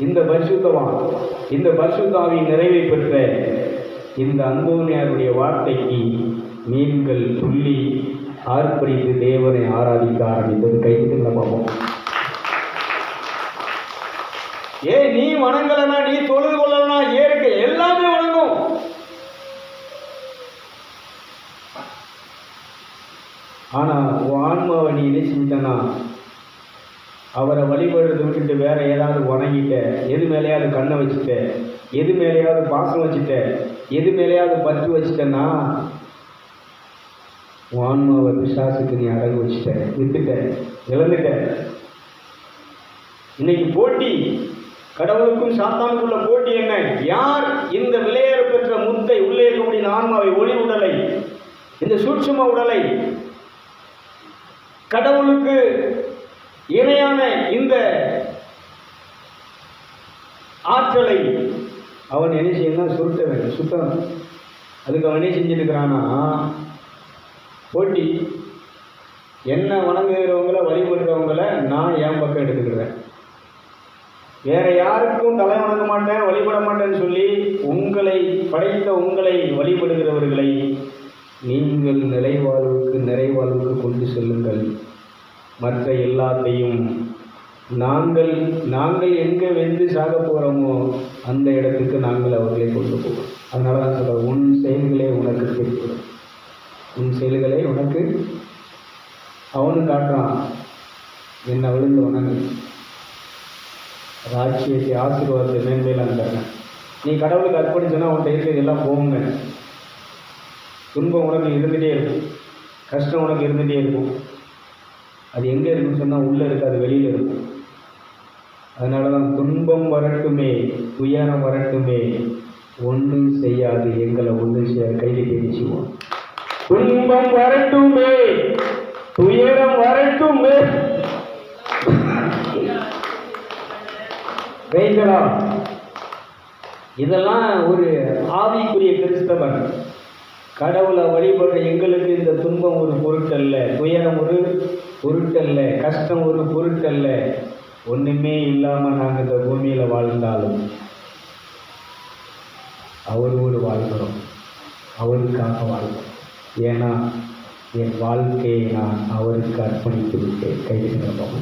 இந்த பரிசுத்தவான், இந்த பரிசுத்தாவின் நிறைவை பெற்ற இந்த அந்தோனியாருடைய வார்த்தைக்கு மீன்கள் துள்ளி ஆர்ப்பரித்து தேவனை ஆராதிக்க ஆரம்பித்தது. கைத்துக்களை பார்ப்போம். நீ வணங்கலனா, நீ தொழுது கொள்ளலனா, இயற்கை எல்லாமே வணங்கும். ஆனா உன் ஆன்மாவை நீ என்ன செஞ்சிட்டனா, அவரை வழிபடுறதை விட்டுட்டு வேற ஏதாவது வணங்கிட்ட, எது மேலேயாவது கண்ணை வச்சுட்ட, எது மேலேயாவது பாசம் வச்சுட்ட, எது மேலேயாவது பற்று வச்சுட்டன்னா உன் ஆன்மாவை பிசாசுக்கு நீ அடகு வச்சுட்ட, வித்துட்ட, இழந்துட்ட. இன்னைக்கு போட்டி, கடவுளுக்கும் சாத்தானுக்குள்ள போட்டி என்ன? யார் இந்த விலையேற பெற்ற முத்தை உள்ளே இருக்கக்கூடிய ஆன்மாவை, ஒளி உடலை, இந்த சூட்சும உடலை, கடவுளுக்கு இணையான இந்த ஆற்றலை அவன் என்ன செய்யணும்? சுருட்ட வேண்டும், சுத்தம். அதுக்கு அவன் என்ன செஞ்சிருக்கிறானா, போட்டி. என்ன வணங்குகிறவங்கள, வழிபடுறவங்களை நான் என் பக்கம் எடுத்துக்கிறேன், வேற யாருக்கும் தலை வணங்க மாட்டேன், வழிபட மாட்டேன்னு சொல்லி உங்களை படைத்த உங்களை வழிபடுகிறவர்களை நீங்கள் நிறைவாழ்வுக்கு கொண்டு செல்லுங்கள். மற்ற எல்லாத்தையும் நாங்கள் எங்கே வென்று சாக போகிறோமோ அந்த இடத்துக்கு நாங்கள் அவர்களை கொண்டு போவோம். அதனால தான் சொல்ல, உன் செயல்களே உனக்கு தெரியும், உன் செயல்களே உனக்கு. அவனு காட்டுறான், என்னை விழுந்து வணங்கு, ராட்சியத்தை ஆசீர்வாதத்தை மேன்மேலாம் தரேன். நீ கடவுளுக்கு அர்ப்பணிச்சோன்னா உன்கிட்ட இருக்கிறது எல்லாம் போகுங்க. துன்பம் உனக்கு இருந்துகிட்டே இருக்கும், கஷ்டம் உனக்கு இருந்துகிட்டே இருக்கும். அது எங்கே இருக்குன்னு சொன்னால் உள்ளே இருக்காது, வெளியில் இருக்கும். அதனால தான் துன்பம் வரட்டுமே, துயரம் வரட்டுமே, ஒன்றும் செய்யாது எங்களை ஒன்றும் செய்ய. கையில் தெரிச்சுவோம். துன்பம் வரட்டுமே, துயரம் வரட்டுமே, இதெல்லாம் ஒரு ஆவிக்குரிய கிறிஸ்தவன். கடவுளை வழிபடுற எங்களுக்கு இந்த துன்பம் ஒரு பொருட்டல்ல, துயரம் ஒரு பொருட்டல்ல, கஷ்டம் ஒரு பொருட்டல்ல. ஒன்றுமே இல்லாமல் நாங்கள் இந்த பூமியில் வாழ்ந்தாலும் அவரோடு வாழ்கிறோம், அவருக்காக வாழ்கிறோம். ஏன்னா என் வாழ்க்கையை நான் அவருக்கு அர்ப்பணித்து விட்டேன். கைவிடுகிறோம்.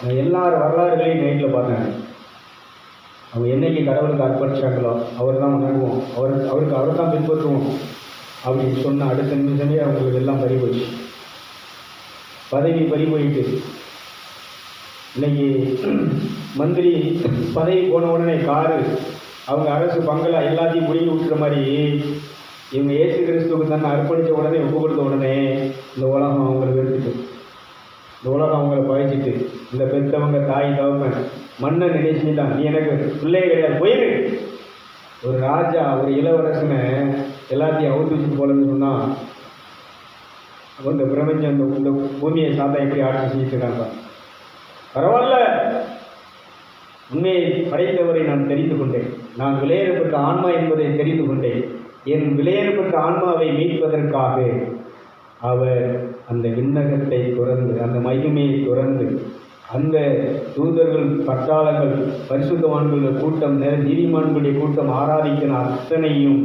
நான் எல்லார் வரலாறுகளையும் நைட்டில் பார்த்தேன். அவங்க என்னைக்கு கடவுளுக்கு அர்ப்பணிச்சாங்களோ அவர் தான் உணர்வோம், அவர் தான் பின்பற்றுவோம் அப்படின்னு சொன்ன அடுத்த நிமிஷமே அவங்களுக்கு எல்லாம் பறி போயிடுச்சு, பதவி பறி போயிட்டு. இன்னைக்கு மந்திரி பதவி போன உடனே காரு, அவங்க அரசு பங்களா எல்லாத்தையும் முடிவு விட்டுற மாதிரி இவங்க இயேசு கிறிஸ்துவுக்கு தன்னை அர்ப்பணித்த உடனே, ஒப்பு கொடுத்த உடனே இந்த உலகம் அவங்களை வெறுத்துட்டு, இந்த உலகம் அவங்கள பழிச்சிட்டு, இந்த பெற்றவங்க தாய் தவப்பன் மன்னன் நினைச்சுட்டான், நீ எனக்கு பிள்ளையே கிடையாது, போயிரு. ஒரு ராஜா ஒரு இளவரசனை எல்லாத்தையும் அவுத்து வச்சுட்டு போலன்னு சொன்னால் இந்த பிரபஞ்சம் இந்த பூமியை சாத்தா எப்படி ஆட்சி செஞ்சுட்டு இருக்காங்க. பரவாயில்ல, உண்மையை படைத்தவரை நான் தெரிந்து கொண்டேன், நான் விலையேறப்பட்ட ஆன்மா என்பதை தெரிந்து கொண்டேன். என் விலையேறப்பட்ட ஆன்மாவை மீட்பதற்காக அவர் அந்த விண்ணகத்தை துறந்து, அந்த மகிமையை துறந்து, அந்த தூதர்கள் பட்டாளங்கள் பரிசுத்தவான்களுடைய கூட்டம், நீதிமான்களுடைய கூட்டம் ஆராதிக்கிற அத்தனையும்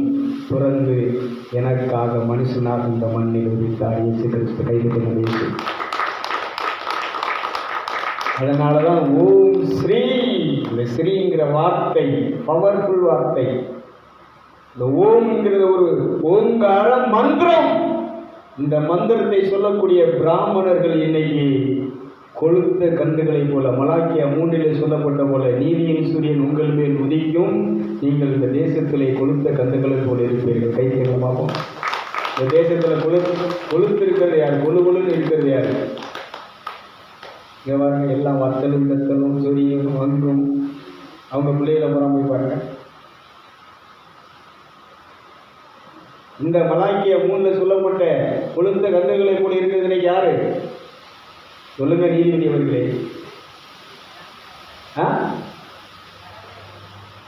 துறந்து எனக்காக மனுஷனாக இந்த மண்ணில் உதித்தார் இயேசு கிறிஸ்து. கைது பண்ண. அதனால தான் ஓம் ஸ்ரீ, இந்த ஸ்ரீங்கிற வார்த்தை பவர்ஃபுல் வார்த்தை. இந்த ஓம்ங்கிறது ஒரு ஓங்கார மந்திரம். இந்த மந்திரத்தை சொல்லக்கூடிய பிராமணர்கள் இன்னைக்கு கொளுத்த கண்டுகளை போல, மலாக்கியா 3 சொல்லப்பட்ட போல, நீதியின் சூரியன் உங்கள் மேல் உதிக்கும், நீங்கள் இந்த தேசத்திலே கொளுத்த கண்டுகளை போல இருப்பீர்கள். கைகளை பார்ப்போம். இந்த தேசத்தில் கொளுத்து இருக்கிறது யார்? கொழுன்னு இருக்கிறது யார்? இங்கே பாருங்க, எல்லாம் வத்தலும் கத்தலும் சொரியும் வங்கும். அவங்க பிள்ளைகளை புறம் போய் பாருங்க. இந்த மலாக்கியா 3 சொல்லப்பட்ட கொளுத்த கண்டுகளை போல இருக்கிறது யாரு? சொல்லுங்க நீதிபதி அவர்களே.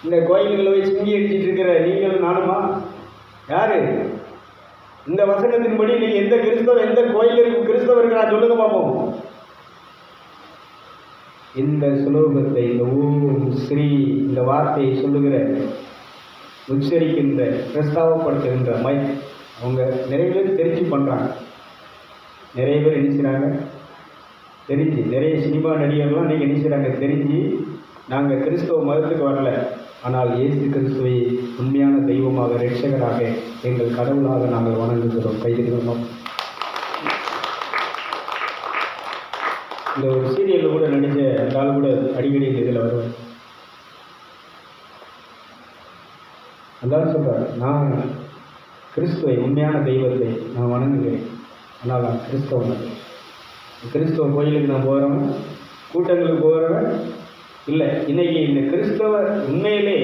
இந்த கோயில்களை வச்சு சிங்கி அடிச்சிட்டு இருக்கிற நீங்களும் நானுமா? யாரு? இந்த வசனத்தின்படி நீங்க எந்த கிறிஸ்தவ இருக்கிறா சொல்லுங்க பார்ப்போம். இந்த சுலோகத்தை, இந்த ஓம் ஸ்ரீ இந்த வார்த்தையை சொல்லுகிற, உச்சரிக்கின்ற, பிரஸ்தாவப்படுத்துகின்ற அவங்க நிறைய பேர் தெரிஞ்சு பண்ணுறாங்க. நிறைய பேர் என்ன செய்கிறாங்க தெரிஞ்சு, நிறைய சினிமா நடிகர்கள்லாம் நீங்கள் என்ன செய்கிறாங்க தெரிஞ்சு, நாங்கள் கிறிஸ்தவ மதத்துக்கு வரல, ஆனால் இயேசு கிறிஸ்துவை உண்மையான தெய்வமாக, ரட்சகராக, எங்கள் கடவுளாக நாங்கள் வணங்குகிறோம். கைதிக்கிறோம். இந்த ஒரு சீரியலில் கூட நடித்த அந்த ஆள் கூட அடிக்கடி இந்த இதில் வருவார். அந்த ஆள் சொல்கிறார், நான் கிறிஸ்துவை உண்மையான தெய்வத்தை நான் வணங்குகிறேன், ஆனால் நான் கிறிஸ்தவன். கிறிஸ்தவ கோயிலுக்கு நான் போகிறவன், கூட்டங்களுக்கு போகிறவன் இல்லை. இன்னைக்கு இந்த கிறிஸ்தவ உண்மையிலே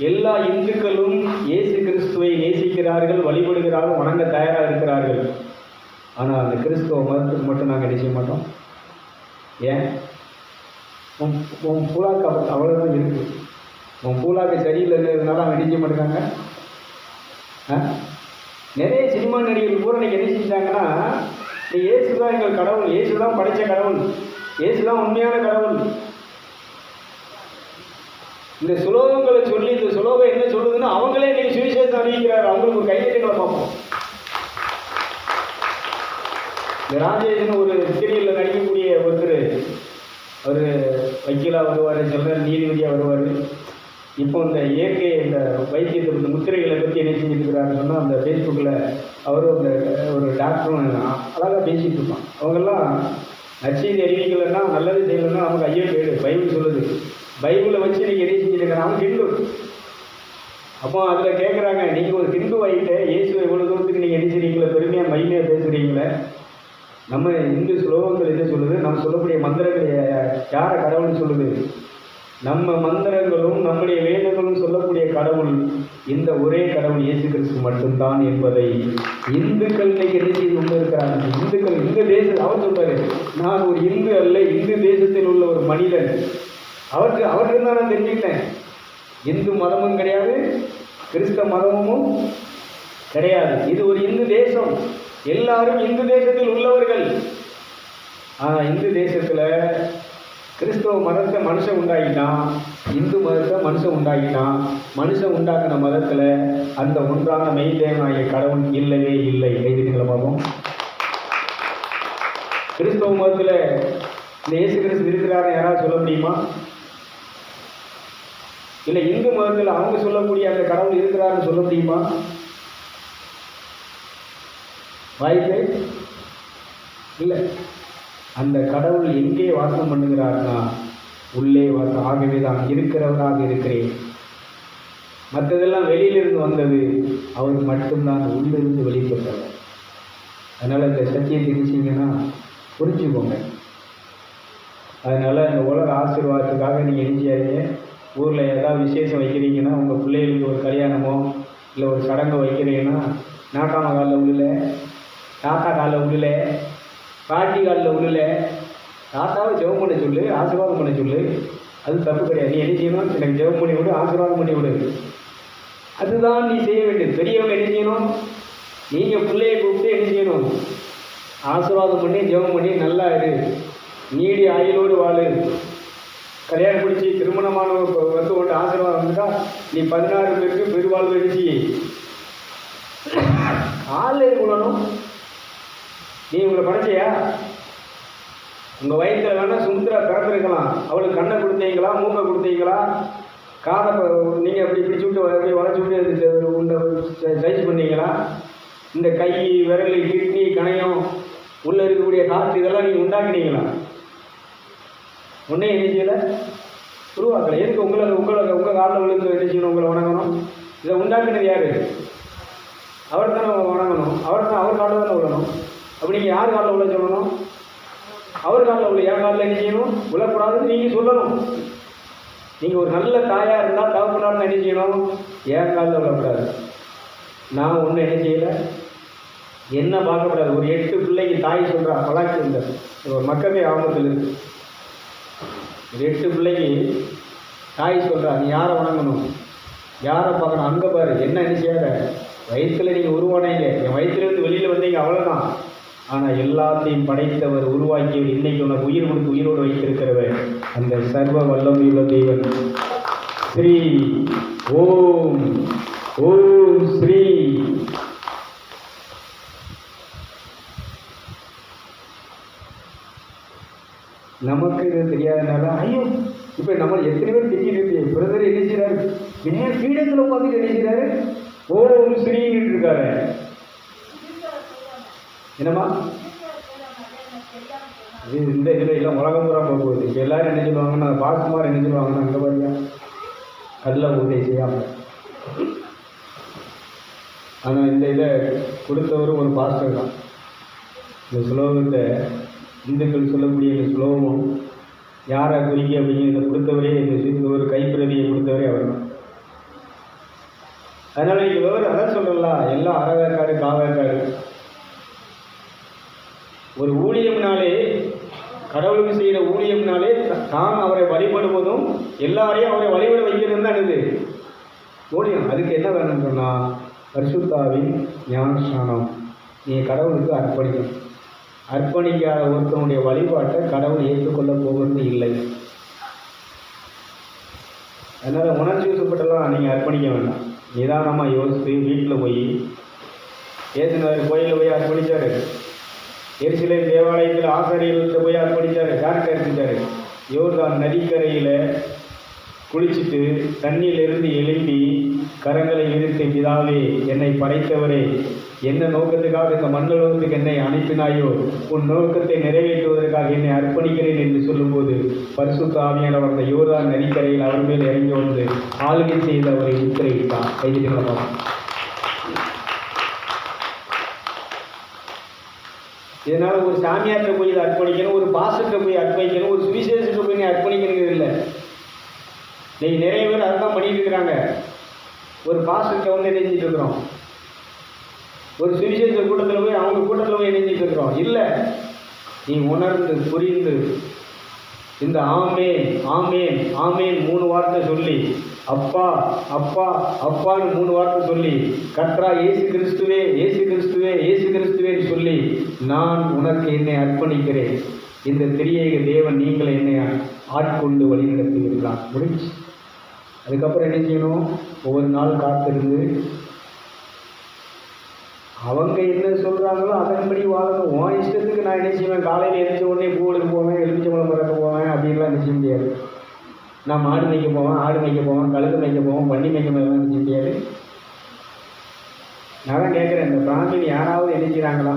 எல்லா இந்துக்களும் இயேசு கிறிஸ்துவை நேசிக்கிறார்கள், வழிபடுகிறார்கள், வணங்க தயாராக இருக்கிறார்கள். ஆனால் அந்த கிறிஸ்தவ மதத்துக்கு மட்டும் நாங்கள் என்ன செய்ய மாட்டோம். ஏன்? உன் பூலாக்கு அவ்வளோதான் இருக்குது. உன் பூலாக்கு சரியில்லைன்றதுனால அவங்க என்ன செய்ய மாட்டாங்க. நிறைய சினிமா நடிகர்கள் கூட நீங்கள் என்ன செஞ்சாங்கன்னா, இயேசு தான் எங்கள் கடவுள், இயேசு தான் படைத்த கடவுள், இயேசு தான் உண்மையான கடவுள். இந்த சுலோகங்களை சொல்லி, இந்த சுலோகம் என்ன சொல்லுதுன்னா அவங்களே இன்னைக்கு சுவிசேஷம் அறிவிக்கிறார். அவங்களுக்கு ஒரு கையெழுத்துக்களை பார்ப்போம். இந்த ராஜேஷன் ஒரு சீரியலில் நடிக்கக்கூடிய ஒருத்தர், அவர் வக்கீலாக வருவார், சில நீதிபதியாக வருவார். இப்போ இந்த இயற்கை, இந்த வைத்தியத்தை, இந்த முத்திரைகளை பற்றி என்ன செஞ்சுருக்கிறாருன்னு சொன்னால், அந்த ஃபேஸ்புக்கில் அவரும் அந்த ஒரு டாக்டரும் அழகாக பேசிகிட்டு இருப்பான். அவங்கெல்லாம் நற்செய்தி அறிவிக்கலைன்னா, நல்லது செய்யலைன்னா நமக்கு ஐயோ கேடு. பைபிள் சொல்லுது. பைபிளை வச்சு நீங்கள் என்ன செஞ்சுருக்கிறாங்க, அவங்க ஹிந்து. அப்போ அதில் கேட்குறாங்க, நீங்கள் ஒரு ஹிந்து ஆகிட்ட இயேசுவை இவ்வளோ தூரத்துக்கு நீங்கள் என்ன செய்றீங்களே, பெருமையாக மகிமையாக பேசுகிறீங்களே. நம்ம இந்து ஸ்லோகங்கள் என்ன சொல்லுது, நம்ம சொல்லக்கூடிய மந்திரங்கள் யாரை கடவுள்னு சொல்லுது. நம்ம மந்திரங்களும் நம்முடைய வேதங்களும் சொல்லக்கூடிய கடவுள் இந்த ஒரே கடவுள் இயேசு கிறிஸ்து மட்டும்தான் என்பதை இந்துக்கள் இன்னைக்கு என்ன செய்து கொண்டு இருக்கிறாங்க. இந்துக்கள் இந்த தேசம், அவர் சொல்றாரு, நான் ஒரு இந்து அல்ல, இந்து தேசத்தில் உள்ள ஒரு மனிதன். அவருக்கு தான் நான் தெரிஞ்சுக்கிட்டேன். இந்து மதமும் கிடையாது, கிறிஸ்தவ மதமும் கிடையாது. இது ஒரு இந்து தேசம், எல்லாரும் இந்து தேசத்தில் உள்ளவர்கள். ஆனால் இந்து தேசத்தில் கிறிஸ்தவ மதத்தை மனுஷன் உண்டாக்கிட்டான், இந்து மதத்தை மனுஷன் உண்டாக்கிட்டான். மனுஷன் உண்டாக்கின மதத்தில் அந்த ஒன்றான மெய்தேவனாகிய கடவுள் இல்லவே இல்லை. கைதிகளை பார்ப்போம். கிறிஸ்தவ மதத்தில் இந்த இயேசு கிறிஸ்து இருக்கிறாருன்னு யாராவது சொல்ல முடியுமா? இல்லை இந்து மதத்தில் அவங்க சொல்லக்கூடிய அந்த கடவுள் இருக்கிறாருன்னு சொல்ல முடியுமா? வாய்ப்பே இல்லை. அந்த கடவுள் எங்கே வாசம் பண்ணுகிறார்னா உள்ளே வாசம். ஆகவே தான் இருக்கிறவராக இருக்கிறேன். மற்றதெல்லாம் வெளியிலிருந்து வந்தது, அவர் மட்டும்தான் உள்ளிருந்து வெளிப்பட்டவர். அதனால் இந்த சத்தியத்தை தெரிஞ்சிங்கன்னா புரிஞ்சுக்கோங்க. அதனால் இந்த உலக ஆசீர்வாதத்துக்காக நீங்கள் எரிஞ்சாதீங்க. ஊரில் ஏதாவது விசேஷம் வைக்கிறீங்கன்னா, உங்கள் பிள்ளைகளுக்கு ஒரு கல்யாணமோ இல்லை ஒரு சடங்கு வைக்கிறீங்கன்னா, நாட்டாம காலில் உள்ளல, தாத்தா காலில் உள்ளல, பாட்டி காலில் உள்ளல, தாத்தாவை ஜெபம் பண்ண சொல்லு, ஆசீர்வாதம் பண்ண சொல்லு. அது தப்பு கிடையாது. நீ என்ன செய்யணும், எனக்கு ஜெபம் பண்ணி விடு, ஆசீர்வாதம் பண்ணி விடு. அதுதான் நீ செய்ய வேண்டியது. பெரியவங்க என்ன செய்யணும், நீங்கள் பிள்ளையை கூப்பிட்டு என்ன செய்யணும், ஆசீர்வாதம் பண்ணி ஜெபம் பண்ணி நல்லா இரு, நீடி ஆயுளோடு வாழு. கல்யாணம் பிடிச்சி திருமணமானவர் வந்து கொண்டு ஆசீர்வாதம் வந்துட்டா நீ 16 பேருக்கு பெருவாழ்வு அடிச்சு ஆள் கொள்ளணும். நீ உங்களை படைச்சியா? உங்கள் வயிற்றில் வேணால் சுந்தரா பிறந்திருக்கலாம், அவளுக்கு கண்ணை கொடுத்தீங்களா, மூக்கை கொடுத்தீங்களா, காதை நீங்கள் அப்படி பிடிச்சி விட்டு அப்படி வளைச்சி விட்டு உண்டை சைஸ் பண்ணீங்களா? இந்த கை, விரல், கிட்னி, கணையம், உள்ளே இருக்கக்கூடிய காற்று இதெல்லாம் நீங்கள் உண்டாக்கினீங்களா? ஒன்றே என்ன செய்யலை, உருவாக்கலை. எதுக்கு உங்கள் காலில் விழுந்து என்ன செய்யணும், உங்களை வணங்கணும்? இதை உண்டாக்குனது யார்? அவர் தானே வணங்கணும். அவர் காலில் தானே விழணும். அப்படி நீங்கள் யார் காலில் விழ சொல்லணும்? அவர் காலில் விழ. என் காலில் என்ன செய்யணும், விழக்கூடாதுன்னு நீங்கள் சொல்லணும். நீங்கள் ஒரு நல்ல தாயாக இருந்தால் தகப்பனார்னு என்ன செய்யணும், என் காலில் விழக்கூடாது. நான் ஒன்றும் என்ன செய்யலை, என்ன பார்க்கக்கூடாது. ஒரு 8 பிள்ளைக்கு தாய் சொல்கிறா, பலாக்கி இந்த ஒரு மக்களே ஆபத்தில் இருக்குது. ஒரு 8 பிள்ளைக்கு தாய் சொல்கிறா, நீ யாரை வணங்கணும், யாரை பார்க்கணும், அங்கே பாரு, என்ன செய்யாத, வயிற்றில் நீங்கள் உருவானீங்க, என் வயிற்றுல நீங்கள் வந்தீங்க, அவ்வளோதான். ஆனால் எல்லாத்தையும் படைத்தவர், உருவாக்கியவர், இன்னைக்கு உனக்கு உயிர் கொடுத்து உயிரோடு வைத்திருக்கிறவர் அந்த சர்வ வல்லமையுள்ள தேவன். ஸ்ரீ ஓம் ஓம் ஸ்ரீ. நமக்கு இது தெரியாதனால ஐயோ, இப்போ நம்ம எத்தனை பேர் தெரிஞ்சுட்டு பிரதர் என்ன செய்கிறாரு, நேர் பீடத்தில் உட்காந்துட்டு என்ன செய்கிறாரு, ஓம் ஸ்ரீன்னு இருக்காரு. என்னம்மா இந்த இதில் எல்லாம் உலகம் பூரா போகுது. இப்போ எல்லோரும் என்ன சொல்லுவாங்கன்னா, பாஸ்குமார் என்ன சொல்லுவாங்கன்னா, அங்கே பாரியா அதில் உதவி செய்யாமல். ஆனால் இந்த இதை கொடுத்தவரும் ஒரு பாஸ்டர் தான். இந்த ஸ்லோகத்தை இந்துக்கள் சொல்லக்கூடிய இந்த ஸ்லோகம் யாரை குறிக்க அப்படின்னு இதை கொடுத்தவரே, இந்த ஒரு கைப்பிரதியை கொடுத்தவரே அவர் தான். அதனால் இங்கே விவரம் அதான் சொல்லலாம், எல்லாம் அறவேக்காடு காவேக்காடு. ஒரு ஊழியம்னாலே, கடவுளுக்கு செய்கிற ஊழியம்னாலே தான் அவரை வழிபடுவதும் எல்லாரையும் அவரை வழிபட வைக்கிறது தான் இது ஊழியம். அதுக்கு என்ன வேணும்னு சொன்னால், பரிசுத்தாவின் ஞானஸ்நானம். நீ கடவுளுக்கு அர்ப்பணிக்கணும். அர்ப்பணிக்காத ஒருத்தனுடைய வழிபாட்டை கடவுள் ஏற்றுக்கொள்ள போகிறது இல்லை. அதனால் உணர்ச்சி வசப்பட்டெல்லாம் நீங்கள் அர்ப்பணிக்க வேண்டாம். நிதானமாக யோசித்து வீட்டில் போய், ஏசுநாதர் கோயிலில் போய் அர்ப்பணித்தார், எருசலேம் தேவாலயத்தில் ஆசாரியர்கள்ட்ட போய் அர்ப்பணித்தார். யாருக்கு அர்ப்பணித்தார்? யோர்தான் நதிக்கரையில் குளிச்சுட்டு தண்ணியிலிருந்து எழும்பி கரங்களை விரித்து, பிதாவே என்னை படைத்தவரே, என்ன நோக்கத்துக்காக இந்த மண்ணலோகத்துக்கு என்னை அனுப்பினாயோ உன் நோக்கத்தை நிறைவேற்றுவதற்காக என்னை அர்ப்பணிக்கிறேன் என்று சொல்லும்போது பரிசுத்த ஆவியானவர் அந்த யோர்தான் நதிக்கரையில் அவர் மேல் இறங்கி வந்து ஆளுகை செய்து அவரை உத்தரவிட்டார். கைதிகளமாக இதனால் ஒரு சாமியார்கிட்ட போய் இதை அர்ப்பணிக்கணும், ஒரு பாசத்தை போய் அர்ப்பணிக்கணும், ஒரு சுவிசேஷத்தை போய் நீ அர்ப்பணிக்கணுங்கிறது இல்லை. நீ நிறைய பேர் அதுதான் பண்ணிட்டு இருக்கிறாங்க. ஒரு பாசத்தை வந்து என்ன செஞ்சுட்டு இருக்கிறோம், ஒரு சுவிசேஷ கூட்டத்தில் போய் அவங்க கூட்டத்தில் போய் இணைஞ்சிட்டு இருக்கிறோம். இல்லை, நீ உணர்ந்து புரிந்து இந்த ஆமேன் ஆமேன் ஆமேன் 3 வார்த்தை சொல்லி, அப்பா அப்பா அப்பான்னு 3 வார்த்தை சொல்லி, கர்த்தரா இயேசு கிறிஸ்துவே இயேசு கிறிஸ்துவே இயேசு கிறிஸ்துவேன்னு சொல்லி, நான் உனக்கு என்னை அர்ப்பணிக்கிறேன். இந்த திரியேக தேவன் நீங்கள் என்னை ஆட்கொண்டு வழிநடத்துவீர்களா? முடிஞ்சு. அதுக்கப்புறம் என்ன செய்யணும்? ஒவ்வொரு நாள் காத்திருந்து அவங்க என்ன சொல்கிறாங்களோ அதன்படி வாழணும். உன் இஷ்டத்துக்கு நான் என்ன செய்வேன், காலையில் எழுந்த உடனே பூவுக்கு போவேன், எலுமிச்சம்பழம் பறக்க போவேன் அப்படின்லாம் என்ன செய்ய முடியாது. நான் மாடு மேய்க்க போவேன், ஆடு மேய்க்க போவேன், கழுது மேய்க்க போவேன், பண்ணி மேய்க்க போவேன் என்ன செய்ய முடியாது. நான் தான் கேட்குறேன், இந்த பிராமின் யாராவது என்ன செய்கிறாங்களா?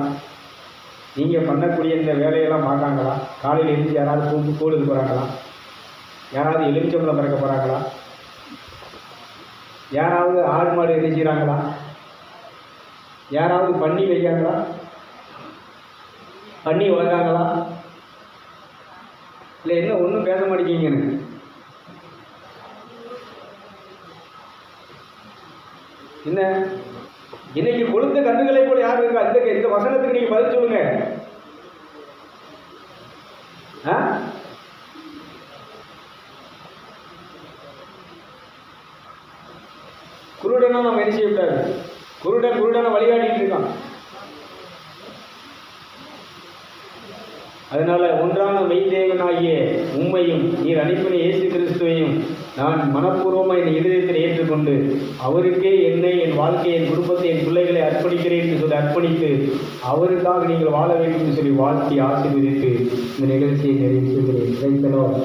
நீங்கள் பண்ணக்கூடிய இந்த வேலையெல்லாம் பார்க்காங்களா? காலையில் எழுந்து யாராவது கூழுக்கு போகிறாங்களா? யாராவது எலுமிச்சம்பழம் பறக்க போகிறாங்களா? யாராவது ஆடு மாடு என்ன செய்கிறாங்களா? யாராவது பண்ணி வைக்காங்களா? பண்ணி வளர்க்காங்களா? இல்லை என்ன ஒன்றும் பேச மாட்டேங்கிங்கன்னு. என்ன இன்னைக்கு கொழுந்த கண்ணுகளை போல யார் இருக்கா? இந்த வசனத்துக்கு நீங்க பதில் சொல்லுங்க. குருடனா நம்ம என்ன செய்யக்கூடாது. குருடனை வழிகாட்டிட்டு இருக்கான். அதனால ஒன்றான மெய்தேவனாகிய உம்மையும் நீர் அனுப்பின இயேசு கிறிஸ்துவையும் நான் மனப்பூர்வமாக என் இதயத்தில் ஏற்றுக்கொண்டு அவருக்கே என்னை, என் வாழ்க்கையை, என் குடும்பத்தை, என் பிள்ளைகளை அர்ப்பணிக்கிறேன் என்று சொல்லி அர்ப்பணித்து அவருக்காக நீங்கள் வாழ வேண்டும் என்று சொல்லி வாழ்த்தி ஆசீர்வதித்து இந்த நிகழ்ச்சியை நிறைவு செய்கிறேன்.